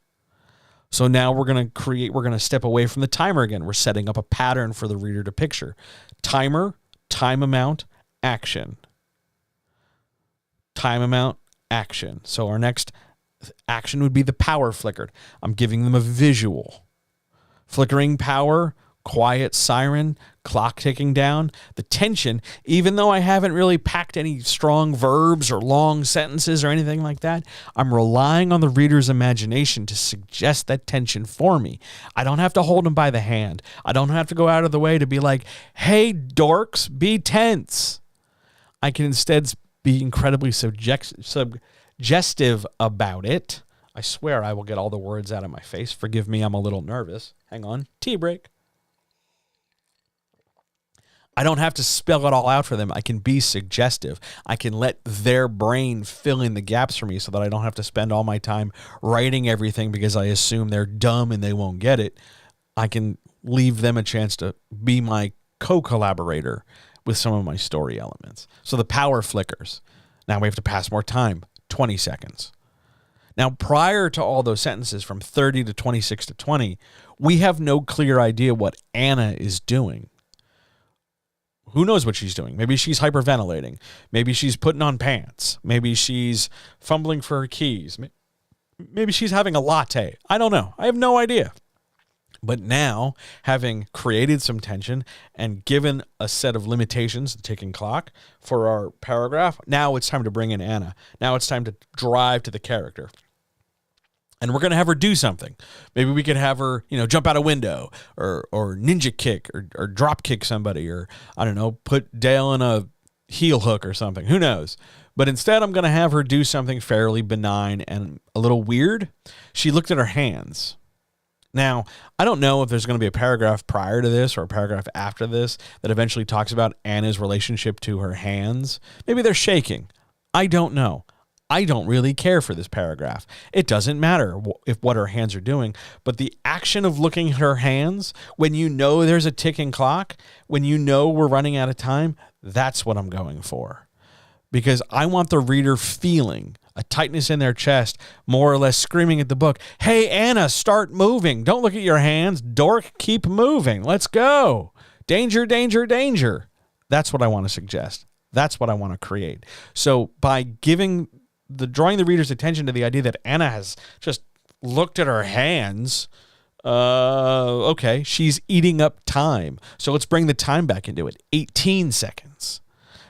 So now we're going to step away from the timer again. We're setting up a pattern for the reader to picture. Timer, time amount, action. Time amount, action. So our next action would be the power flickered. I'm giving them a visual. Flickering power, quiet siren, clock ticking down. The tension, even though I haven't really packed any strong verbs or long sentences or anything like that, I'm relying on the reader's imagination to suggest that tension for me. I don't have to hold them by the hand. I don't have to go out of the way to be like, hey, dorks, be tense. I can instead be incredibly suggestive about it. I swear I will get all the words out of my face. Forgive me, I'm a little nervous. Hang on. Tea break. I don't have to spell it all out for them. I can be suggestive. I can let their brain fill in the gaps for me so that I don't have to spend all my time writing everything because I assume they're dumb and they won't get it. I can leave them a chance to be my co-collaborator with some of my story elements. So the power flickers. Now we have to pass more time, 20 seconds. Now, prior to all those sentences from 30 to 26 to 20, we have no clear idea what Anna is doing. Who knows what she's doing? Maybe she's hyperventilating. Maybe she's putting on pants. Maybe she's fumbling for her keys. Maybe she's having a latte. I don't know. I have no idea. But now, having created some tension and given a set of limitations, the ticking clock, for our paragraph, now it's time to bring in Anna. Now it's time to drive to the character. And we're going to have her do something. Maybe we could have her, jump out a window or ninja kick or drop kick somebody or, I don't know, put Dale in a heel hook or something. Who knows? But instead, I'm going to have her do something fairly benign and a little weird. She looked at her hands. Now, I don't know if there's going to be a paragraph prior to this or a paragraph after this that eventually talks about Anna's relationship to her hands. Maybe they're shaking. I don't know. I don't really care for this paragraph. It doesn't matter if what her hands are doing, but the action of looking at her hands, when you know there's a ticking clock, when you know we're running out of time, that's what I'm going for. because I want the reader feeling a tightness in their chest, more or less screaming at the book, "Hey, Anna, start moving. Don't look at your hands. Dork, keep moving. Let's go. Danger, danger, danger." That's what I want to suggest. That's what I want to create. So by drawing the reader's attention to the idea that Anna has just looked at her hands, okay, she's eating up time. So let's bring the time back into it. 18 seconds.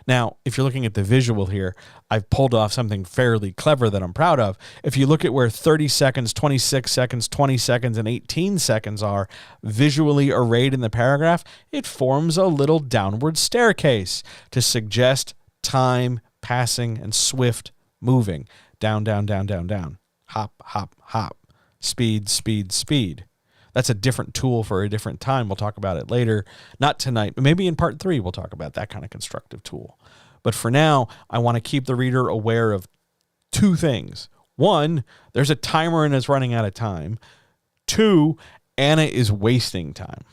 Now, if you're looking at the visual here, I've pulled off something fairly clever that I'm proud of. If you look at where 30 seconds, 26 seconds, 20 seconds, and 18 seconds are visually arrayed in the paragraph, it forms a little downward staircase to suggest time passing and swift moving. Down, down, down, down, down. Hop, hop, hop. Speed, speed, speed. That's a different tool for a different time. We'll talk about it later. Not tonight, but maybe in part 3 we'll talk about that kind of constructive tool. But for now, I want to keep the reader aware of 2 things. 1, there's a timer and it's running out of time. 2, Anna is wasting time.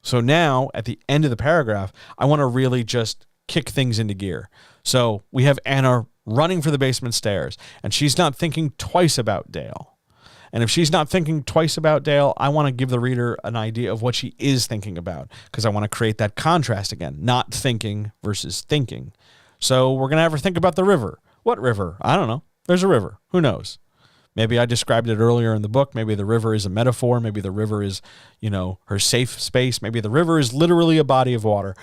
So now, at the end of the paragraph, I want to really just kick things into gear. So we have Anna running for the basement stairs, and she's not thinking twice about Dale. And if she's not thinking twice about Dale, I want to give the reader an idea of what she is thinking about, because I want to create that contrast again, not thinking versus thinking. So we're going to have her think about the river. What river? I don't know. There's a river. Who knows? Maybe I described it earlier in the book. Maybe the river is a metaphor. Maybe the river is, her safe space. Maybe the river is literally a body of water.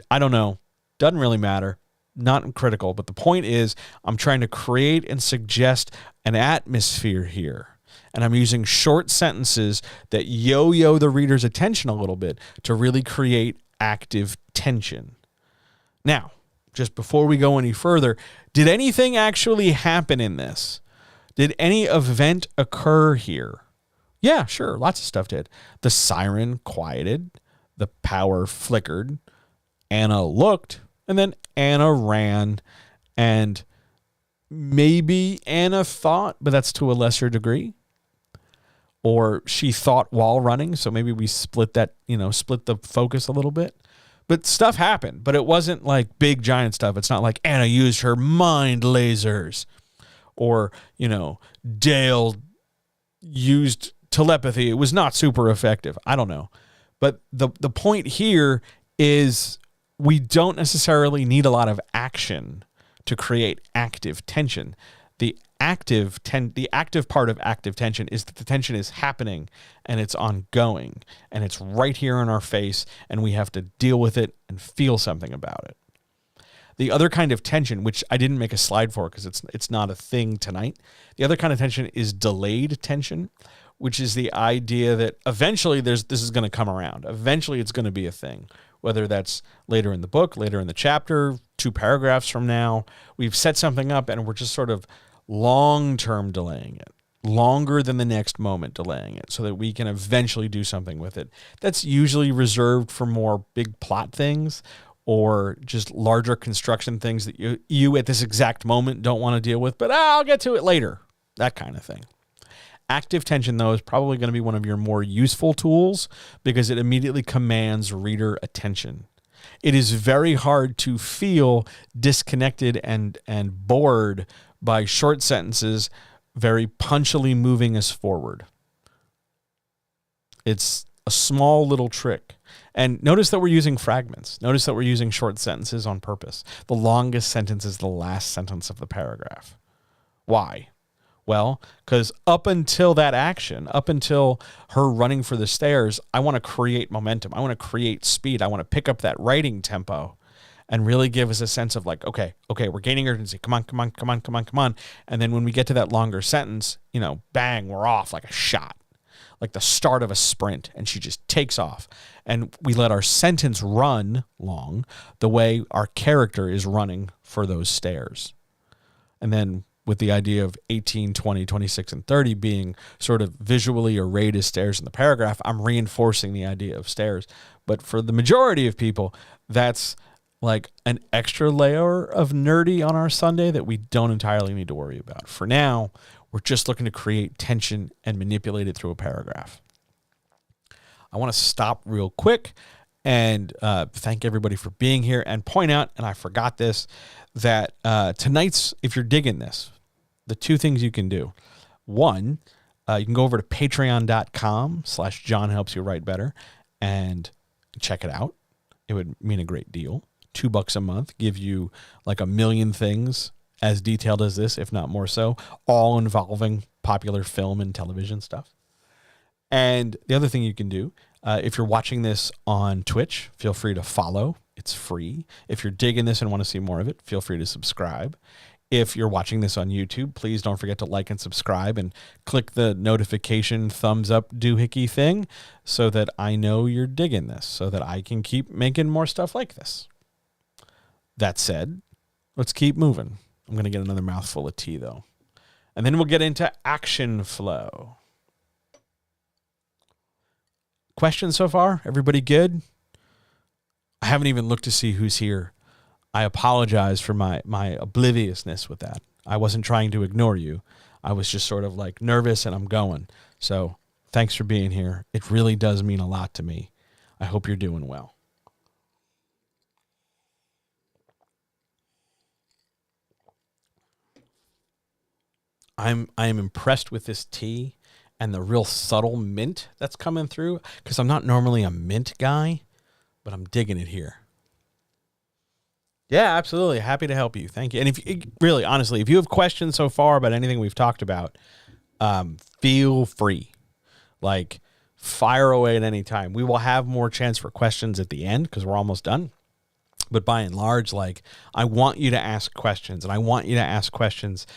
I don't know. Doesn't really matter. Not critical. But the point is, I'm trying to create and suggest an atmosphere here. And I'm using short sentences that yo-yo the reader's attention a little bit to really create active tension. Now, just before we go any further, did anything actually happen in this? Did any event occur here? Yeah, sure, lots of stuff did. The siren quieted, the power flickered, Anna looked, and then Anna ran, and maybe Anna thought, but that's to a lesser degree. Or she thought while running, so maybe we split the focus a little bit. But stuff happened, but it wasn't like big giant stuff. It's not like Anna used her mind lasers, or, Dale used telepathy. It was not super effective. I don't know. But the point here is we don't necessarily need a lot of action to create active tension. The active part of active tension is that the tension is happening and it's ongoing and it's right here in our face, and we have to deal with it and feel something about it. The other kind of tension, which I didn't make a slide for because it's not a thing tonight, the other kind of tension is delayed tension, which is the idea that eventually this is going to come around. Eventually it's going to be a thing, whether that's later in the book, later in the chapter, 2 paragraphs from now. We've set something up and we're just sort of long-term delaying it, longer than the next moment delaying it, so that we can eventually do something with it. That's usually reserved for more big plot things or just larger construction things that you at this exact moment don't want to deal with, but I'll get to it later, that kind of thing. Active tension, though, is probably going to be one of your more useful tools because it immediately commands reader attention. It is very hard to feel disconnected and bored by short sentences very punchily moving us forward. It's a small little trick. And notice that we're using fragments. Notice that we're using short sentences on purpose. The longest sentence is the last sentence of the paragraph. Why? Well, because up until that action, up until her running for the stairs, I want to create momentum. I want to create speed. I want to pick up that writing tempo and really give us a sense of like, okay, we're gaining urgency. Come on. And then when we get to that longer sentence, bang, we're off like a shot, like the start of a sprint, and she just takes off. And we let our sentence run long the way our character is running for those stairs. And then with the idea of 18, 20, 26, and 30 being sort of visually arrayed as stairs in the paragraph, I'm reinforcing the idea of stairs. But for the majority of people, that's like an extra layer of nerdy on our Sunday that we don't entirely need to worry about. For now, we're just looking to create tension and manipulate it through a paragraph. I want to stop real quick and thank everybody for being here, and point out, and I forgot this, that tonight's, if you're digging this, the two things you can do. One, you can go over to patreon.com/John Helps You Write Better and check it out. It would mean a great deal. $2 a month, give you like a million things as detailed as this, if not more so, all involving popular film and television stuff. And the other thing you can do, if you're watching this on Twitch, feel free to follow. It's free. If you're digging this and want to see more of it, feel free to subscribe. If you're watching this on YouTube, please don't forget to like and subscribe and click the notification thumbs up doohickey thing so that I know you're digging this, so that I can keep making more stuff like this. That said, let's keep moving. I'm going to get another mouthful of tea, though. And then we'll get into action flow. Questions so far? Everybody good? I haven't even looked to see who's here. I apologize for my obliviousness with that. I wasn't trying to ignore you. I was just sort of like nervous and I'm going. So thanks for being here. It really does mean a lot to me. I hope you're doing well. I am impressed with this tea and the real subtle mint that's coming through, because I'm not normally a mint guy, but I'm digging it here. Yeah, absolutely. Happy to help you. Thank you. And if you, really, honestly, if you have questions so far about anything we've talked about, feel free. Like, fire away at any time. We will have more chance for questions at the end because we're almost done. But by and large, like, I want you to ask questions, and I want you to ask questions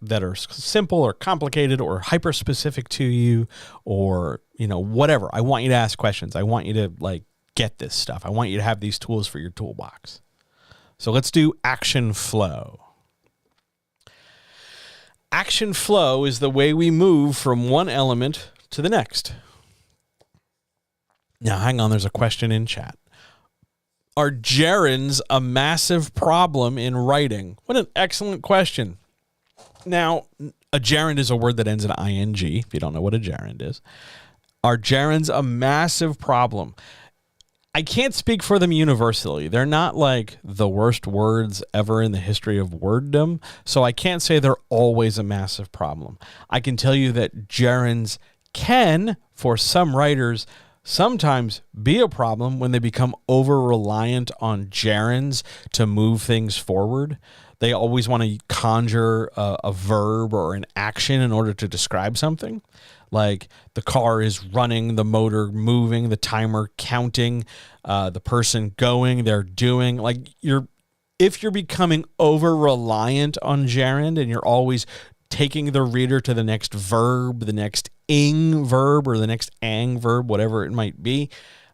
that are simple or complicated or hyper specific to you, or, you know, whatever. I want you to ask questions. I want you to like get this stuff. I want you to have these tools for your toolbox. So let's do action flow. Action flow is the way we move from one element to the next. Now, hang on. There's a question in chat. Are gerunds a massive problem in writing? What an excellent question. Now, a gerund is a word that ends in ing, if you don't know what a gerund is. Are gerunds a massive problem? I can't speak for them universally. They're not like the worst words ever in the history of worddom, so I can't say they're always a massive problem. I can tell you that gerunds can, for some writers, sometimes be a problem when they become over-reliant on gerunds to move things forward. They always want to conjure a verb or an action in order to describe something. Like the car is running, the motor moving, the timer counting, the person going, they're doing. Like if you're becoming over-reliant on gerund and you're always taking the reader to the next verb, the next ing verb, or the next ang verb, whatever it might be,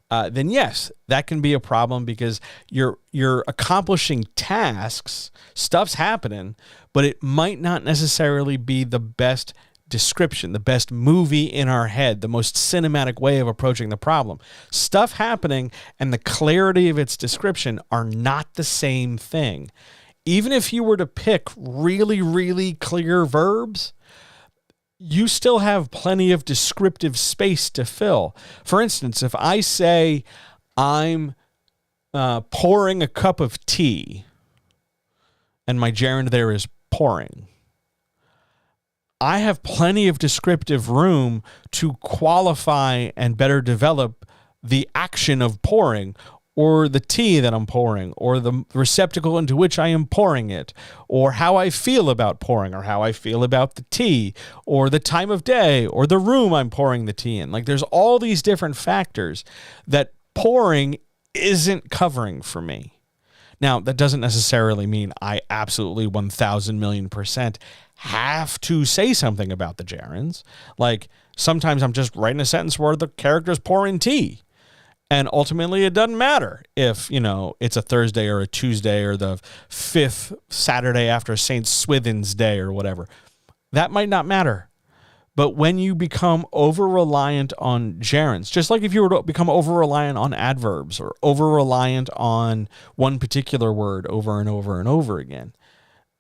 then yes, that can be a problem because you're accomplishing tasks, stuff's happening, but it might not necessarily be the best description, the best movie in our head, the most cinematic way of approaching the problem. Stuff happening and the clarity of its description are not the same thing. Even if you were to pick really, really clear verbs, you still have plenty of descriptive space to fill. For instance, if I say I'm pouring a cup of tea, and my gerund there is pouring, I have plenty of descriptive room to qualify and better develop the action of pouring, or the tea that I'm pouring, or the receptacle into which I am pouring it, or how I feel about pouring, or how I feel about the tea, or the time of day, or the room I'm pouring the tea in. Like, there's all these different factors that pouring isn't covering for me. Now, that doesn't necessarily mean I absolutely 1,000,000,000% have to say something about the gerunds. Like, sometimes I'm just writing a sentence where the character's pouring tea. And ultimately, it doesn't matter if, you know, it's a Thursday or a Tuesday or the 5th Saturday after St. Swithin's Day or whatever. That might not matter. But when you become over-reliant on gerunds, just like if you were to become over-reliant on adverbs or over-reliant on one particular word over and over and over again,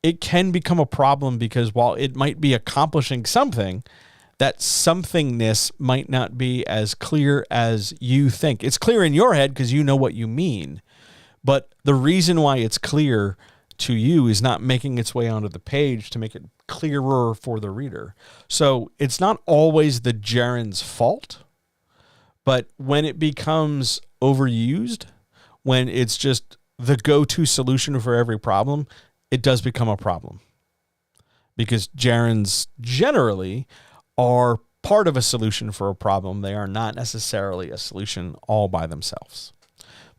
it can become a problem because while it might be accomplishing something, that somethingness might not be as clear as you think. It's clear in your head because you know what you mean. But the reason why it's clear to you is not making its way onto the page to make it clearer for the reader. So it's not always the gerund's fault, but when it becomes overused, when it's just the go-to solution for every problem, it does become a problem. Because gerunds generally are part of a solution for a problem. They are not necessarily a solution all by themselves.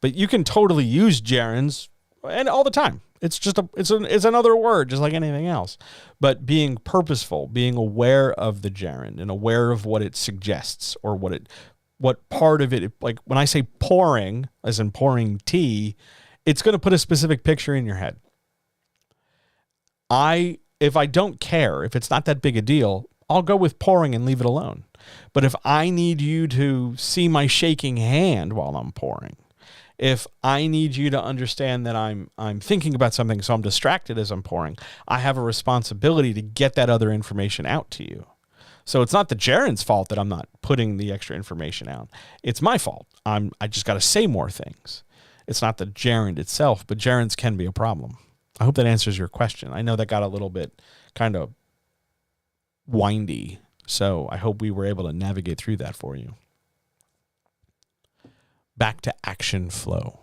But you can totally use gerunds and all the time. It's just it's another word, just like anything else. But being purposeful, being aware of the gerund and aware of what it suggests or what part of it, like when I say pouring, as in pouring tea, it's going to put a specific picture in your head. If I don't care, if it's not that big a deal, I'll go with pouring and leave it alone. But if I need you to see my shaking hand while I'm pouring, if I need you to understand that I'm thinking about something, so I'm distracted as I'm pouring, I have a responsibility to get that other information out to you. So it's not the gerund's fault that I'm not putting the extra information out. It's my fault. I just got to say more things. It's not the gerund itself, but gerunds can be a problem. I hope that answers your question. I know that got a little bit kind of windy, so I hope we were able to navigate through that for you. Back to action flow.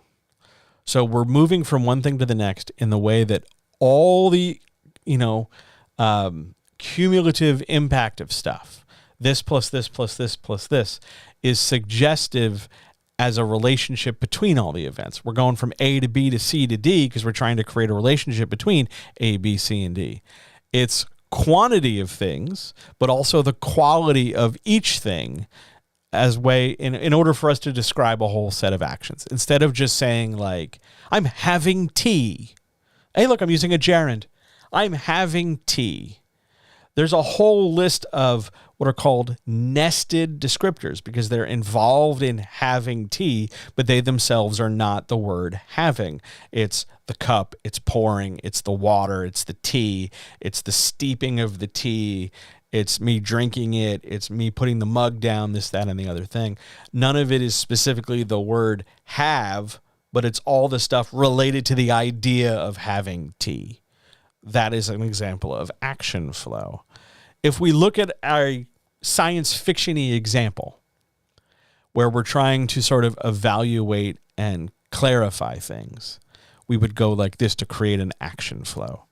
So we're moving from one thing to the next in the way that all the, cumulative impact of stuff, this plus this plus this plus this, is suggestive as a relationship between all the events. We're going from A to B to C to D because we're trying to create a relationship between A, B, C, and D. It's quantity of things, but also the quality of each thing as way in order for us to describe a whole set of actions. Instead of just saying like, I'm having tea. Hey, look, I'm using a gerund. I'm having tea. There's a whole list of what are called nested descriptors because they're involved in having tea, but they themselves are not the word having. It's the cup, it's pouring, it's the water, it's the tea, it's the steeping of the tea, it's me drinking it, it's me putting the mug down, this, that, and the other thing. None of it is specifically the word have, but it's all the stuff related to the idea of having tea. That is an example of action flow. If we look at our science fiction-y example, where we're trying to sort of evaluate and clarify things, we would go like this to create an action flow.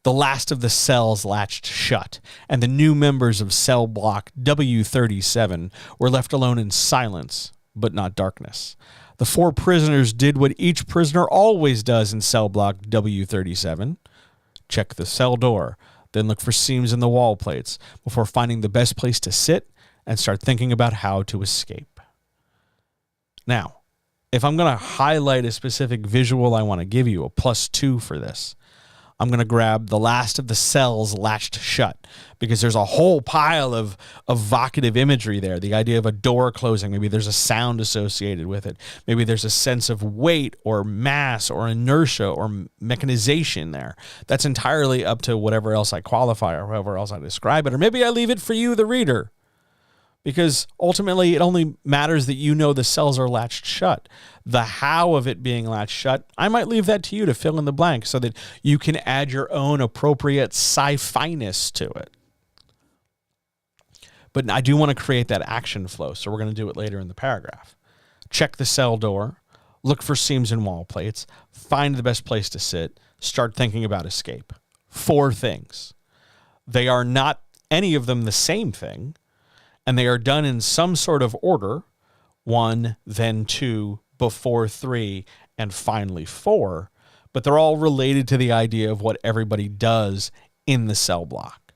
The last of the cells latched shut, and the new members of cell block W37 were left alone in silence, but not darkness. The 4 prisoners did what each prisoner always does in cell block W37. Check the cell door, then look for seams in the wall plates before finding the best place to sit and start thinking about how to escape. Now, if I'm going to highlight a specific visual I want to give you, a +2 for this, I'm going to grab the last of the cells latched shut because there's a whole pile of evocative imagery there. The idea of a door closing, maybe there's a sound associated with it. Maybe there's a sense of weight or mass or inertia or mechanization there. That's entirely up to whatever else I qualify or however else I describe it. Or maybe I leave it for you, the reader, because ultimately it only matters that you know the cells are latched shut. The how of it being latched shut, I might leave that to you to fill in the blank so that you can add your own appropriate sci-fi-ness to it. But I do want to create that action flow, so we're going to do it later in the paragraph. Check the cell door, look for seams in wall plates, find the best place to sit, start thinking about escape. 4 things. They are not any of them the same thing, and they are done in some sort of order, 1, then 2, before 3, and finally 4, but they're all related to the idea of what everybody does in the cell block.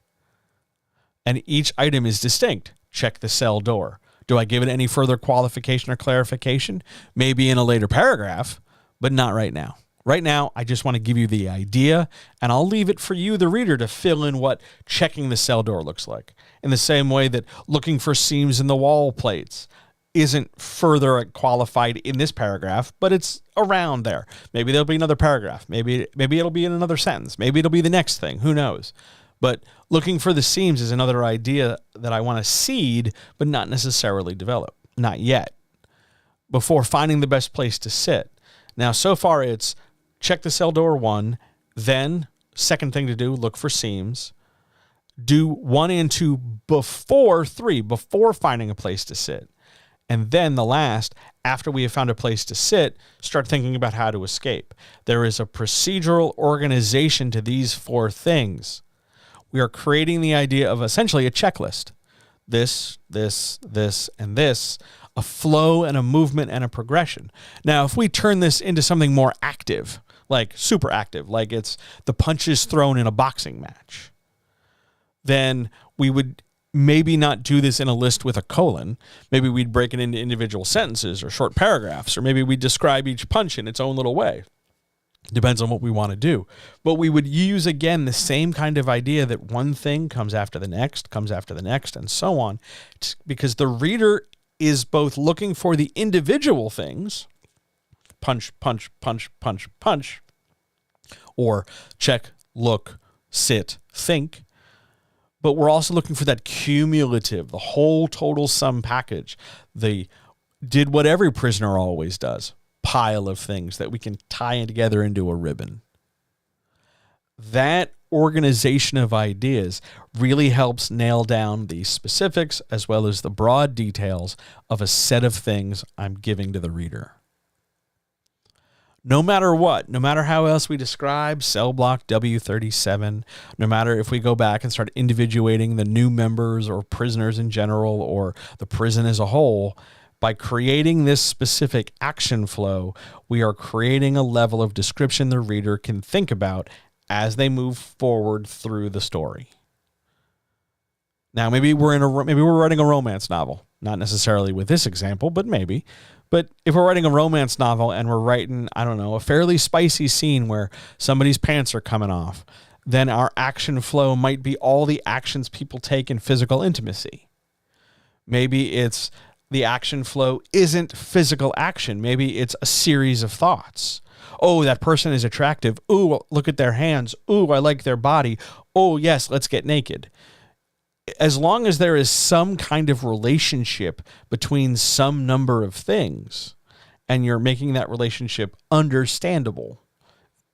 And each item is distinct. Check the cell door. Do I give it any further qualification or clarification? Maybe in a later paragraph, but not right now. Right now, I just want to give you the idea, and I'll leave it for you, the reader, to fill in what checking the cell door looks like. In the same way that looking for seams in the wall plates isn't further qualified in this paragraph, but it's around there. Maybe there'll be another paragraph. Maybe it'll be in another sentence. Maybe it'll be the next thing. Who knows? But looking for the seams is another idea that I want to seed, but not necessarily develop. Not yet. Before finding the best place to sit. Now, so far it's check the cell door 1, then second thing to do, look for seams. Do 1 and 2 before 3, before finding a place to sit. And then the last, after we have found a place to sit, start thinking about how to escape. There is a procedural organization to these 4 things. We are creating the idea of essentially a checklist. This, and this, a flow and a movement and a progression. Now, if we turn this into something more active, like super active, like it's the punches thrown in a boxing match, then we would maybe not do this in a list with a colon. Maybe we'd break it into individual sentences or short paragraphs, or maybe we'd describe each punch in its own little way. Depends on what we want to do. But we would use, again, the same kind of idea that one thing comes after the next, and so on, because the reader is both looking for the individual things, punch, punch, punch, punch, punch, or check, look, sit, think, but we're also looking for that cumulative, the whole total sum package, the did what every prisoner always does, pile of things that we can tie together into a ribbon. That organization of ideas really helps nail down the specifics as well as the broad details of a set of things I'm giving to the reader. No matter what, no matter how else we describe cell block W37, no matter if we go back and start individuating the new members or prisoners in general or the prison as a whole, by creating this specific action flow, we are creating a level of description the reader can think about as they move forward through the story. Now, maybe we're writing a romance novel, not necessarily with this example, but maybe. But if we're writing a romance novel and we're writing, I don't know, a fairly spicy scene where somebody's pants are coming off, then our action flow might be all the actions people take in physical intimacy. Maybe it's the action flow isn't physical action. Maybe it's a series of thoughts. Oh, that person is attractive. Ooh, look at their hands. Ooh, I like their body. Oh, yes, let's get naked. As long as there is some kind of relationship between some number of things, and you're making that relationship understandable,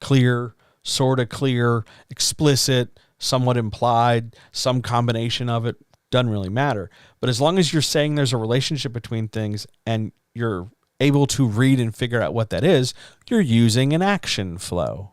clear, sort of clear, explicit, somewhat implied, some combination of it, doesn't really matter. But as long as you're saying there's a relationship between things and you're able to read and figure out what that is, you're using an action flow.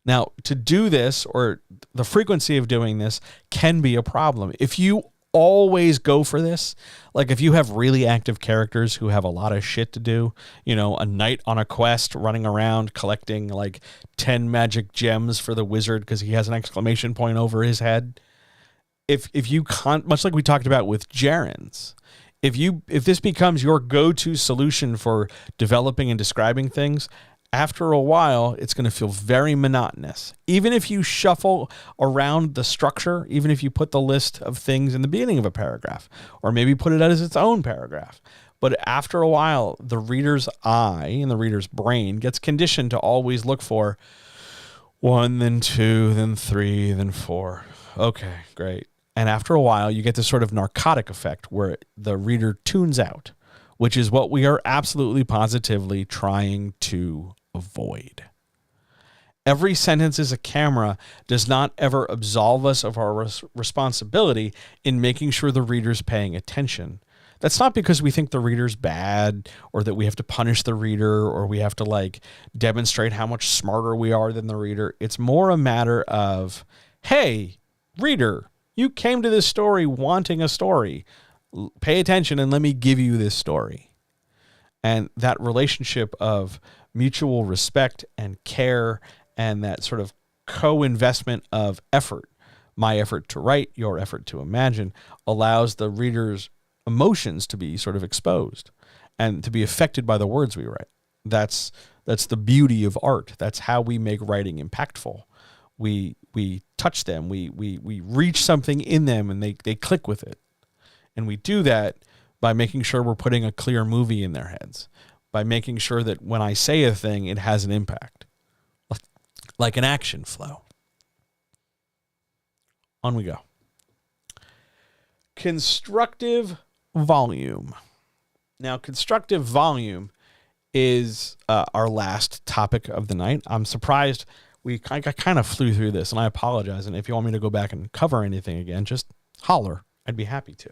Now, to do this, or the frequency of doing this, can be a problem. If you always go for this, like if you have really active characters who have a lot of shit to do, you know, a knight on a quest running around collecting like 10 magic gems for the wizard because he has an exclamation point over his head. If you much like we talked about with gerunds, if this becomes your go-to solution for developing and describing things, after a while, it's going to feel very monotonous. Even if you shuffle around the structure, even if you put the list of things in the beginning of a paragraph, or maybe put it as its own paragraph. But after a while, the reader's eye and the reader's brain gets conditioned to always look for 1, then 2, then 3, then 4. Okay, great. And after a while, you get this sort of narcotic effect where the reader tunes out, which is what we are absolutely positively trying to avoid. Every sentence is a camera does not ever absolve us of our responsibility in making sure the reader's paying attention. That's not because we think the reader's bad or that we have to punish the reader or we have to like demonstrate how much smarter we are than the reader. It's more a matter of, hey, reader, you came to this story wanting a story. Pay attention and let me give you this story. And that relationship of mutual respect and care and that sort of co-investment of effort, my effort to write, your effort to imagine, allows the reader's emotions to be sort of exposed and to be affected by the words we write. That's the beauty of art. That's how we make writing impactful. We touch them, we reach something in them and they click with it. And we do that by making sure we're putting a clear movie in their heads, by making sure that when I say a thing, it has an impact, like an action flow. On we go. Constructive volume. Now, constructive volume is our last topic of the night. I'm surprised I kind of flew through this, and I apologize. And if you want me to go back and cover anything again, just holler. I'd be happy to.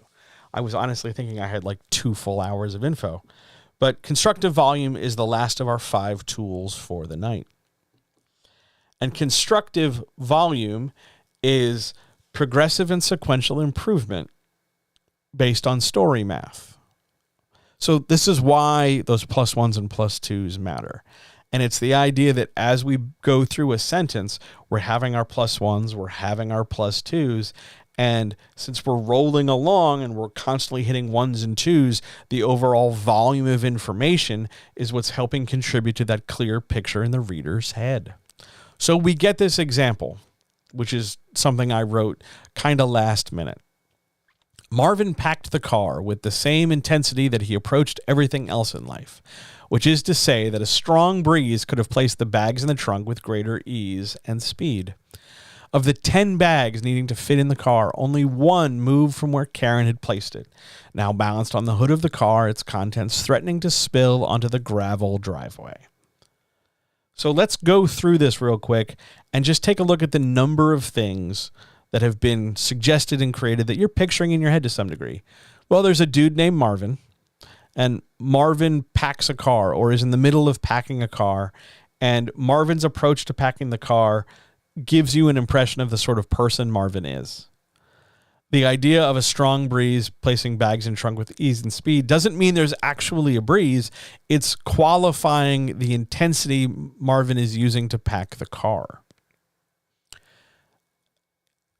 I was honestly thinking I had like 2 full hours of info. But constructive volume is the last of our 5 tools for the night. And constructive volume is progressive and sequential improvement based on story math. So this is why those +1s and +2s matter. And it's the idea that as we go through a sentence, we're having our +1s, we're having our +2s, and since we're rolling along and we're constantly hitting 1s and 2s, the overall volume of information is what's helping contribute to that clear picture in the reader's head. So we get this example, which is something I wrote kind of last minute. Marvin packed the car with the same intensity that he approached everything else in life, which is to say that a strong breeze could have placed the bags in the trunk with greater ease and speed. Of the 10 bags needing to fit in the car, only 1 moved from where Karen had placed it, now balanced on the hood of the car, its contents threatening to spill onto the gravel driveway. So let's go through this real quick and just take a look at the number of things that have been suggested and created that you're picturing in your head to some degree. Well, there's a dude named Marvin, and Marvin packs a car or is in the middle of packing a car, and Marvin's approach to packing the car gives you an impression of the sort of person Marvin is. The idea of a strong breeze placing bags in trunk with ease and speed doesn't mean there's actually a breeze. It's qualifying the intensity Marvin is using to pack the car.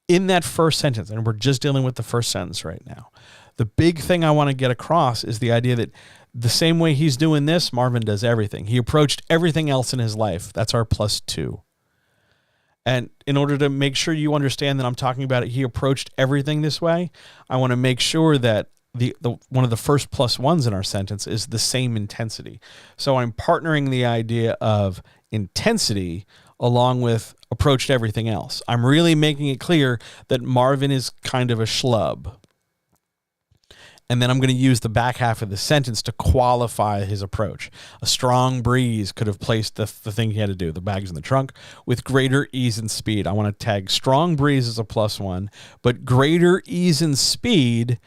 In that first sentence, and we're just dealing with the first sentence right now, the big thing I want to get across is the idea that the same way he's doing this, Marvin does everything. He approached everything else in his life. That's our +2. And in order to make sure you understand that I'm talking about it, he approached everything this way, I want to make sure that the one of the first +1s in our sentence is the same intensity. So I'm partnering the idea of intensity along with approached everything else. I'm really making it clear that Marvin is kind of a schlub. And then I'm going to use the back half of the sentence to qualify his approach. A strong breeze could have placed the thing he had to do, the bags in the trunk, with greater ease and speed. I want to tag strong breeze as a +1, but greater ease and speed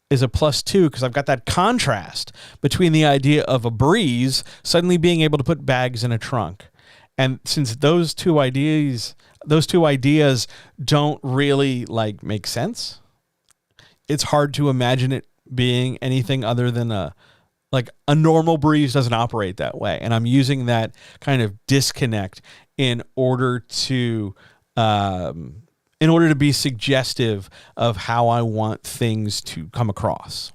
is a +2 because I've got that contrast between the idea of a breeze suddenly being able to put bags in a trunk. And since those two ideas don't really make sense, it's hard to imagine it being anything other than a normal breeze doesn't operate that way. And I'm using that kind of disconnect in order to be suggestive of how I want things to come across.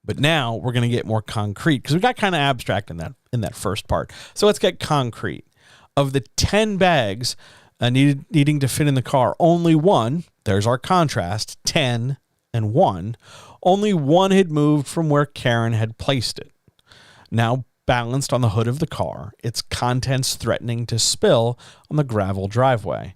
But now we're going to get more concrete because we got kind of abstract in that first part. So let's get concrete. Of the 10 bags needing to fit in the car, only 1, there's our contrast, 10 and 1, only 1 had moved from where Karen had placed it. Now balanced on the hood of the car, its contents threatening to spill on the gravel driveway.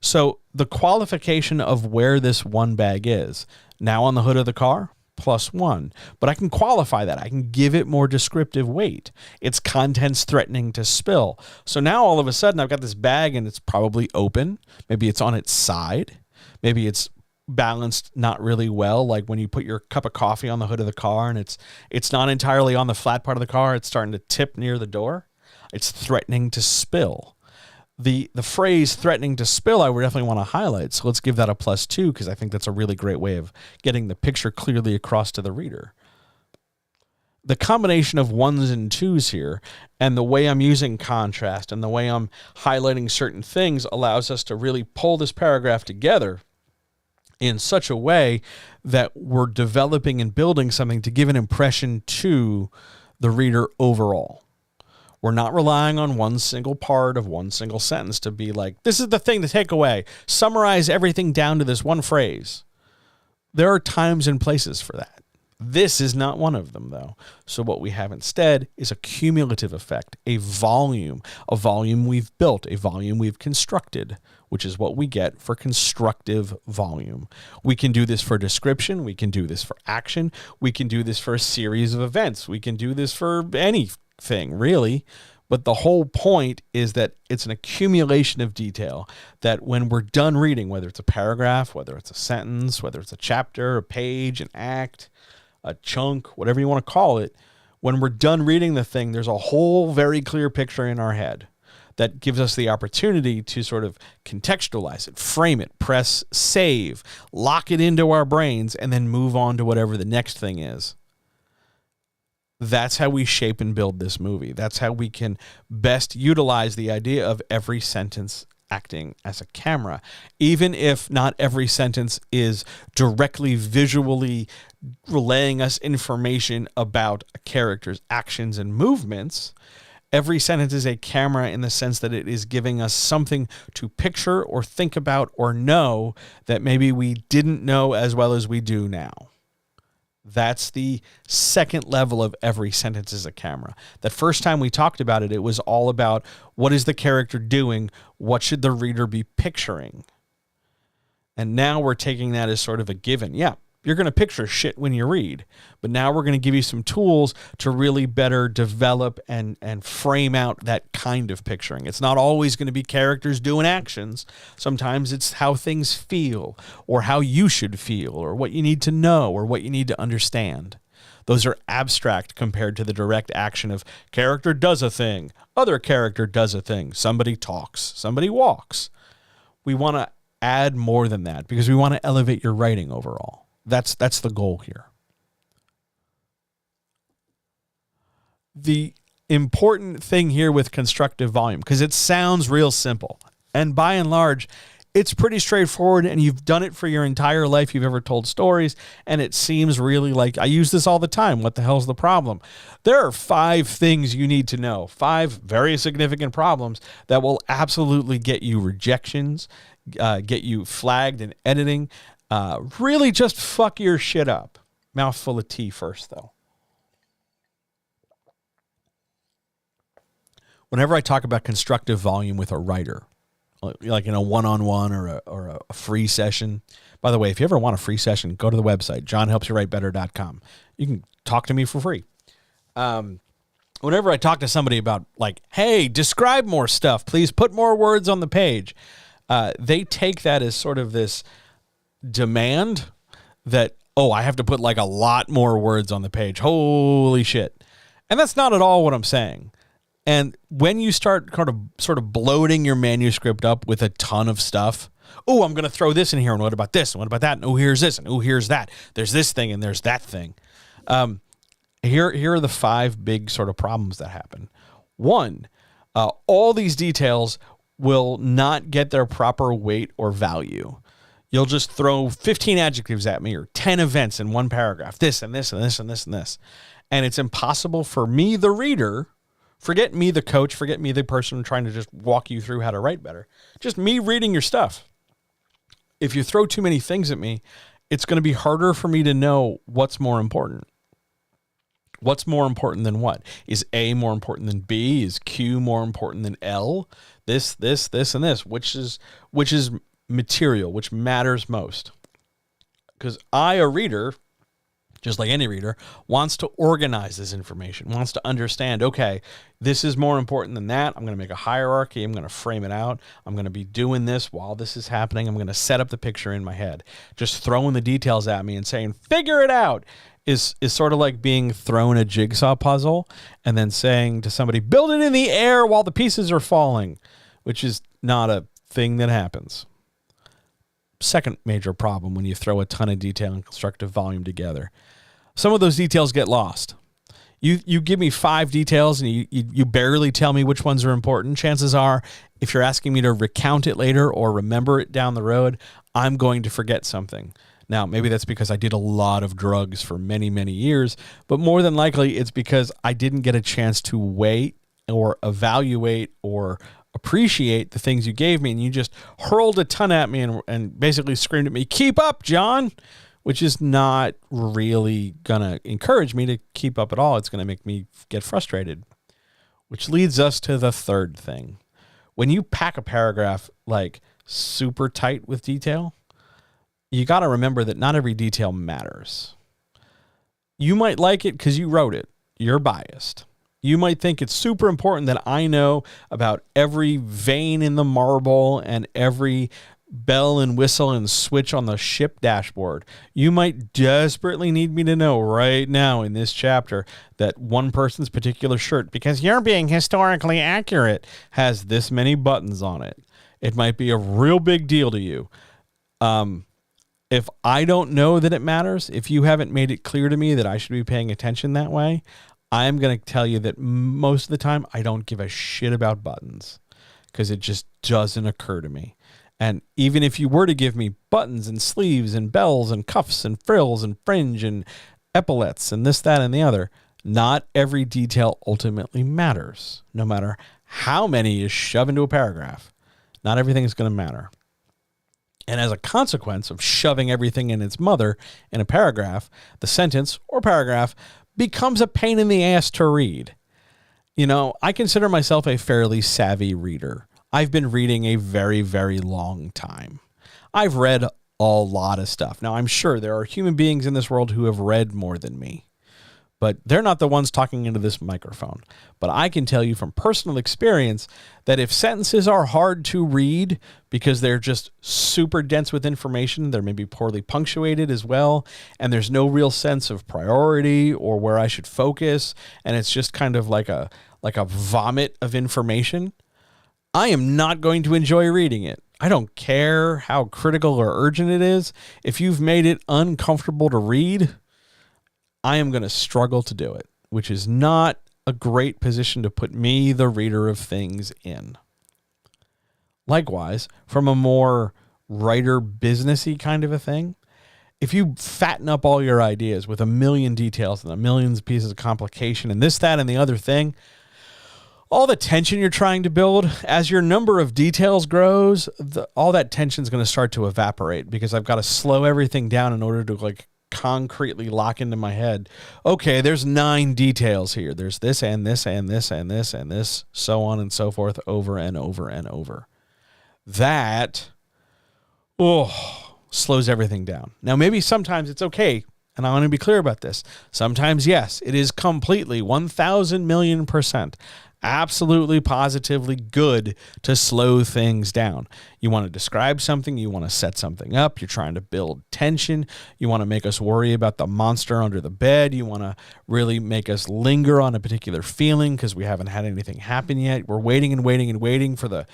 So the qualification of where this 1 bag is, now on the hood of the car, +1. But I can qualify that. I can give it more descriptive weight. Its contents threatening to spill. So now all of a sudden I've got this bag and it's probably open. Maybe it's on its side. Maybe it's balanced not really well, like when you put your cup of coffee on the hood of the car and it's not entirely on the flat part of the car. It's starting to tip near the door. It's threatening to spill. The phrase threatening to spill, I would definitely want to highlight. So let's give that a +2 because I think that's a really great way of getting the picture clearly across to the reader. The combination of 1s and 2s here and the way I'm using contrast and the way I'm highlighting certain things allows us to really pull this paragraph together in such a way that we're developing and building something to give an impression to the reader overall. We're not relying on one single part of one single sentence to be like, this is the thing to take away. Summarize everything down to this one phrase. There are times and places for that. This is not one of them, though. So what we have instead is a cumulative effect, a volume we've built, a volume we've constructed, which is what we get for constructive volume. We can do this for description. We can do this for action. We can do this for a series of events. We can do this for anything, really. But the whole point is that it's an accumulation of detail that when we're done reading, whether it's a paragraph, whether it's a sentence, whether it's a chapter, a page, an act, a chunk, whatever you want to call it, when we're done reading the thing, there's a whole very clear picture in our head that gives us the opportunity to sort of contextualize it, frame it, press save, lock it into our brains, and then move on to whatever the next thing is. That's how we shape and build this movie. That's how we can best utilize the idea of every sentence acting as a camera. Even if not every sentence is directly visually relaying us information about a character's actions and movements, every sentence is a camera in the sense that it is giving us something to picture or think about or know that maybe we didn't know as well as we do now. That's the second level of every sentence is a camera. That first time we talked about it, it was all about what is the character doing? What should the reader be picturing? And now we're taking that as sort of a given. Yeah, you're going to picture shit when you read, but now we're going to give you some tools to really better develop and frame out that kind of picturing. It's not always going to be characters doing actions. Sometimes it's how things feel or how you should feel or what you need to know or what you need to understand. Those are abstract compared to the direct action of character does a thing, other character does a thing, somebody talks, somebody walks. We want to add more than that because we want to elevate your writing overall. That's the goal here. The important thing here with constructive volume, because it sounds real simple, and by and large, it's pretty straightforward, and you've done it for your entire life. You've ever told stories, and it seems really like, I use this all the time. What the hell's the problem? There are 5 things you need to know, 5 very significant problems that will absolutely get you rejections, get you flagged in editing, really just fuck your shit up. Mouthful of tea first, though. Whenever I talk about constructive volume with a writer, like in a one-on-one or a free session. By the way, if you ever want a free session, go to the website, johnhelpsyourwritebetter.com. You can talk to me for free. Whenever I talk to somebody about like, hey, describe more stuff, please put more words on the page. They take that as sort of this demand that, oh, I have to put like a lot more words on the page. Holy shit. And that's not at all what I'm saying. And when you start sort of bloating your manuscript up with a ton of stuff, oh, I'm going to throw this in here, and what about this, and what about that, and oh, here's this, and oh, here's that. There's this thing, and there's that thing. Here are the 5 big sort of problems that happen. 1, all these details will not get their proper weight or value. You'll just throw 15 adjectives at me or 10 events in one paragraph, this and this and this and this and this. And it's impossible for me, the reader, forget me, the coach, forget me, the person trying to just walk you through how to write better, just me reading your stuff. If you throw too many things at me, it's going to be harder for me to know what's more important. What's more important than what? Is A more important than B? Is Q more important than L? This, and this, which is material, which matters most. Because I, a reader, just like any reader, wants to organize this information, wants to understand, okay, this is more important than that. I'm going to make a hierarchy. I'm going to frame it out. I'm going to be doing this while this is happening. I'm going to set up the picture in my head. Just throwing the details at me and saying, figure it out, is sort of like being thrown a jigsaw puzzle and then saying to somebody, build it in the air while the pieces are falling, which is not a thing that happens. Second major problem when you throw a ton of detail and constructive volume together. Some of those details get lost. You give me 5 details and you barely tell me which ones are important. Chances are, if you're asking me to recount it later or remember it down the road, I'm going to forget something. Now, maybe that's because I did a lot of drugs for many, many years, but more than likely it's because I didn't get a chance to weigh or evaluate or appreciate the things you gave me, and you just hurled a ton at me and basically screamed at me, keep up, John, which is not really going to encourage me to keep up at all. It's going to make me get frustrated, which leads us to the third thing. When you pack a paragraph like super tight with detail, you got to remember that not every detail matters. You might like it because you wrote it. You're biased. You might think it's super important that I know about every vein in the marble and every bell and whistle and switch on the ship dashboard. You might desperately need me to know right now in this chapter that one person's particular shirt, because you're being historically accurate, has this many buttons on it. It might be a real big deal to you. If I don't know that it matters, if you haven't made it clear to me that I should be paying attention that way, I'm going to tell you that most of the time I don't give a shit about buttons because it just doesn't occur to me. And even if you were to give me buttons and sleeves and bells and cuffs and frills and fringe and epaulets and this, that, and the other, not every detail ultimately matters, no matter how many is shoved into a paragraph. Not everything is going to matter. And as a consequence of shoving everything in its mother in a paragraph, the sentence or paragraph becomes a pain in the ass to read. You know, I consider myself a fairly savvy reader. I've been reading a very, very long time. I've read a lot of stuff. Now, I'm sure there are human beings in this world who have read more than me, but they're not the ones talking into this microphone. But I can tell you from personal experience that if sentences are hard to read because they're just super dense with information, they're maybe poorly punctuated as well, and there's no real sense of priority or where I should focus, and it's just kind of like a vomit of information, I am not going to enjoy reading it. I don't care how critical or urgent it is. If you've made it uncomfortable to read, I am going to struggle to do it, which is not a great position to put me, the reader of things, in. Likewise, from a more writer businessy kind of a thing, if you fatten up all your ideas with a million details and a million pieces of complication and this, that, and the other thing, all the tension you're trying to build, as your number of details grows, all that tension is going to start to evaporate because I've got to slow everything down in order to concretely lock into my head. Okay, there's 9 details here. There's this and this and this and this and this, so on and so forth, over and over and over. That, slows everything down. Now, maybe sometimes it's okay, and I want to be clear about this. Sometimes, yes, it is completely 1,000,000,000% absolutely positively good to slow things down. You want to describe something, you want to set something up, you're trying to build tension, you want to make us worry about the monster under the bed, you want to really make us linger on a particular feeling because we haven't had anything happen yet. We're waiting and waiting and waiting for the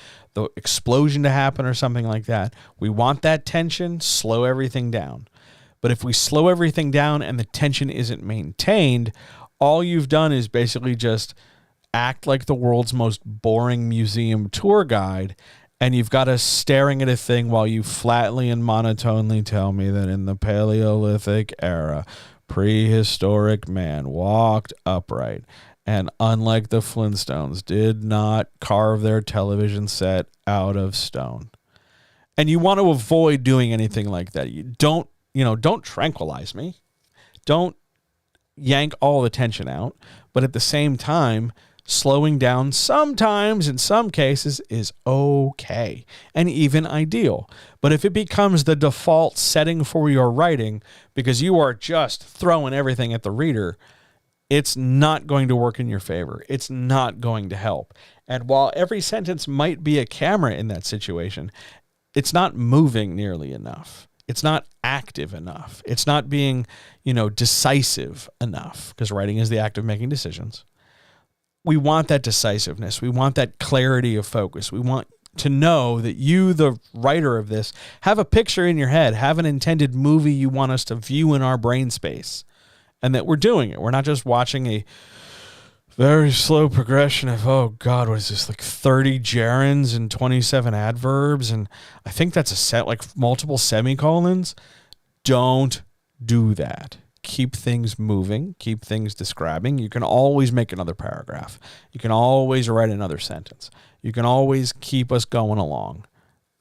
explosion to happen or something like that. We want that tension, slow everything down. But if we slow everything down and the tension isn't maintained, all you've done is basically just act like the world's most boring museum tour guide, and you've got us staring at a thing while you flatly and monotonely tell me that in the Paleolithic era, prehistoric man walked upright and, unlike the Flintstones, did not carve their television set out of stone. And you want to avoid doing anything like that. You don't tranquilize me. Don't yank all the tension out. But at the same time, slowing down sometimes, in some cases, is okay and even ideal. But if it becomes the default setting for your writing because you are just throwing everything at the reader, it's not going to work in your favor. It's not going to help. And while every sentence might be a camera in that situation, it's not moving nearly enough. It's not active enough. It's not being, decisive enough, because writing is the act of making decisions. We want that decisiveness. We want that clarity of focus. We want to know that you, the writer of this, have a picture in your head, have an intended movie you want us to view in our brain space, and that we're doing it. We're not just watching a very slow progression of, oh God, what is this, like 30 gerunds and 27 adverbs? And I think that's a set, like multiple semicolons. Don't do that. Keep things moving, keep things describing. You can always make another paragraph. You can always write another sentence. You can always keep us going along.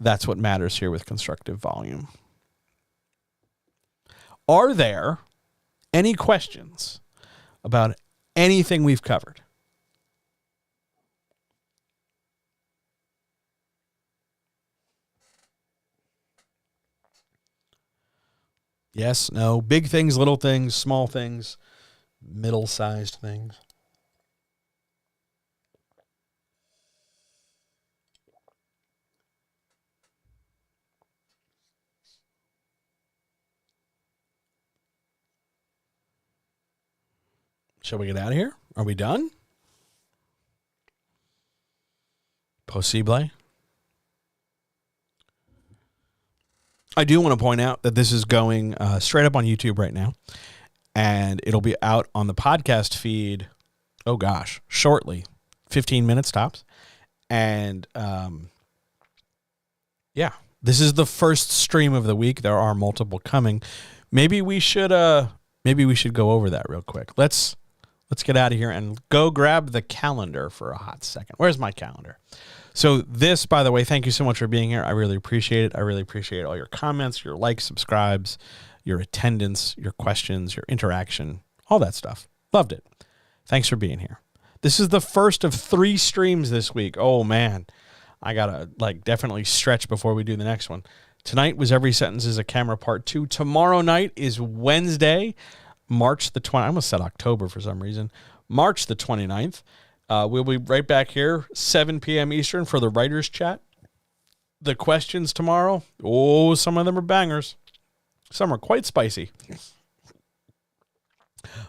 That's what matters here with constructive volume. Are there any questions about anything we've covered? Yes, no, big things, little things, small things, middle-sized things. Shall we get out of here? Are we done? Possible. I do want to point out that this is going straight up on YouTube right now, and it'll be out on the podcast feed, shortly, 15 minutes tops. And this is the first stream of the week. There are multiple coming. Maybe we should go over that real quick. Let's get out of here and go grab the calendar for a hot second. Where's my calendar? So this, by the way, thank you so much for being here. I really appreciate it. I really appreciate all your comments, your likes, subscribes, your attendance, your questions, your interaction, all that stuff. Loved it. Thanks for being here. This is the first of 3 streams this week. Oh, man. I got to definitely stretch before we do the next one. Tonight was Every Sentence is a Camera Part 2. Tomorrow night is Wednesday, March the 20th. I almost said October for some reason. March the 29th. We'll be right back here, 7 p.m. Eastern for the Writers' Chat. The questions tomorrow, some of them are bangers. Some are quite spicy.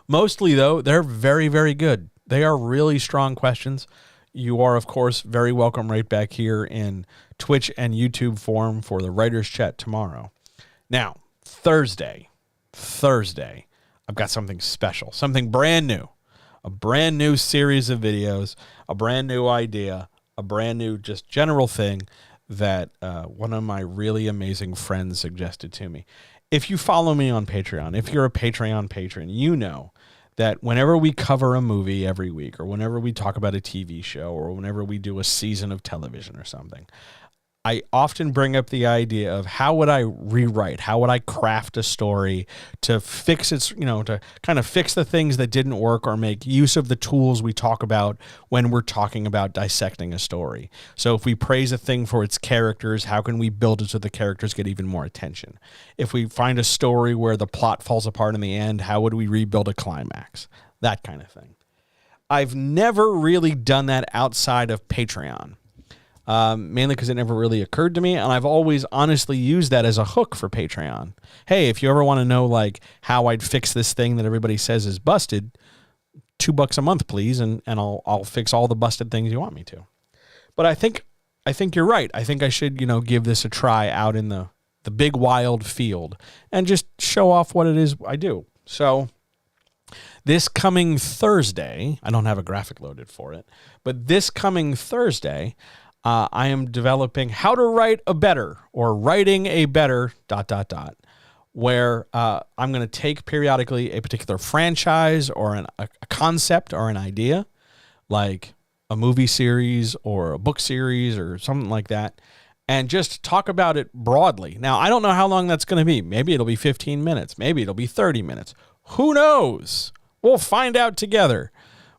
Mostly, though, they're very, very good. They are really strong questions. You are, of course, very welcome right back here in Twitch and YouTube form for the Writers' Chat tomorrow. Now, Thursday, I've got something special, something brand new. A brand new series of videos, a brand new idea, a brand new just general thing that one of my really amazing friends suggested to me. If you follow me on Patreon, if you're a Patreon patron, you know that whenever we cover a movie every week, or whenever we talk about a TV show, or whenever we do a season of television or something, I often bring up the idea of how would I rewrite, how would I craft a story to fix its, to kind of fix the things that didn't work or make use of the tools we talk about when we're talking about dissecting a story. So if we praise a thing for its characters, how can we build it so the characters get even more attention? If we find a story where the plot falls apart in the end, how would we rebuild a climax? That kind of thing. I've never really done that outside of Patreon. Mainly because it never really occurred to me, and I've always honestly used that as a hook for Patreon. Hey, if you ever want to know how I'd fix this thing that everybody says is busted, $2 a month, please, and I'll fix all the busted things you want me to. But I think you're right. I think I should give this a try out in the big wild field and just show off what it is I do. So this coming Thursday, I don't have a graphic loaded for it, but this coming Thursday, I am developing How to Write a Better, or Writing a Better ... where I'm going to take periodically a particular franchise or a concept or an idea, like a movie series or a book series or something like that, and just talk about it broadly. Now, I don't know how long that's going to be. Maybe it'll be 15 minutes. Maybe it'll be 30 minutes. Who knows? We'll find out together.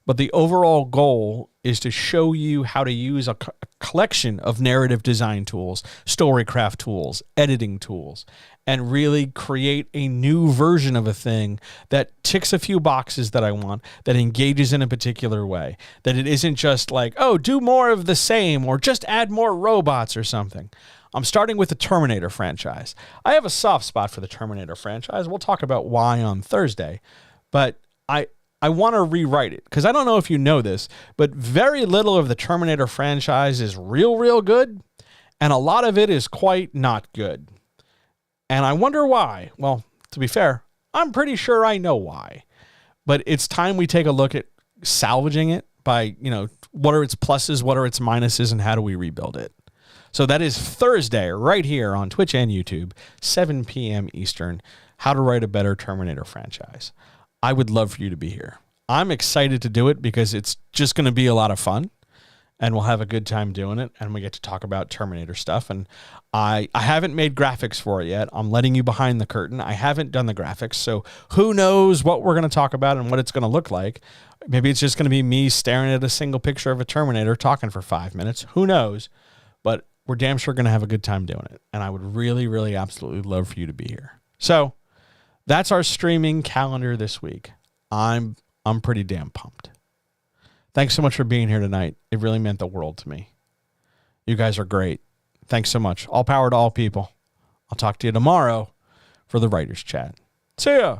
But the overall goal is to show you how to use a collection of narrative design tools, storycraft tools, editing tools, and really create a new version of a thing that ticks a few boxes that I want, that engages in a particular way, that it isn't just do more of the same or just add more robots or something. I'm starting with the Terminator franchise. I have a soft spot for the Terminator franchise. We'll talk about why on Thursday, but I want to rewrite it, because I don't know if you know this, but very little of the Terminator franchise is real good, and a lot of it is quite not good. And I wonder why. Well, to be fair, I'm pretty sure I know why. But it's time we take a look at salvaging it by, what are its pluses, what are its minuses, and how do we rebuild it? So that is Thursday, right here on Twitch and YouTube, 7 p.m. Eastern, How to Write a Better Terminator franchise. I would love for you to be here. I'm excited to do it because it's just going to be a lot of fun. and we'll have a good time doing it, and we get to talk about Terminator stuff. And I haven't made graphics for it yet. I'm letting you behind the curtain. I haven't done the graphics, so who knows what we're going to talk about and what it's going to look like. Maybe it's just going to be me staring at a single picture of a Terminator talking for 5 minutes. Who knows? But we're damn sure going to have a good time doing it, and I would really, really, absolutely love for you to be here. So that's our streaming calendar this week. I'm pretty damn pumped. Thanks so much for being here tonight. It really meant the world to me. You guys are great. Thanks so much. All power to all people. I'll talk to you tomorrow for the Writers Chat. See ya.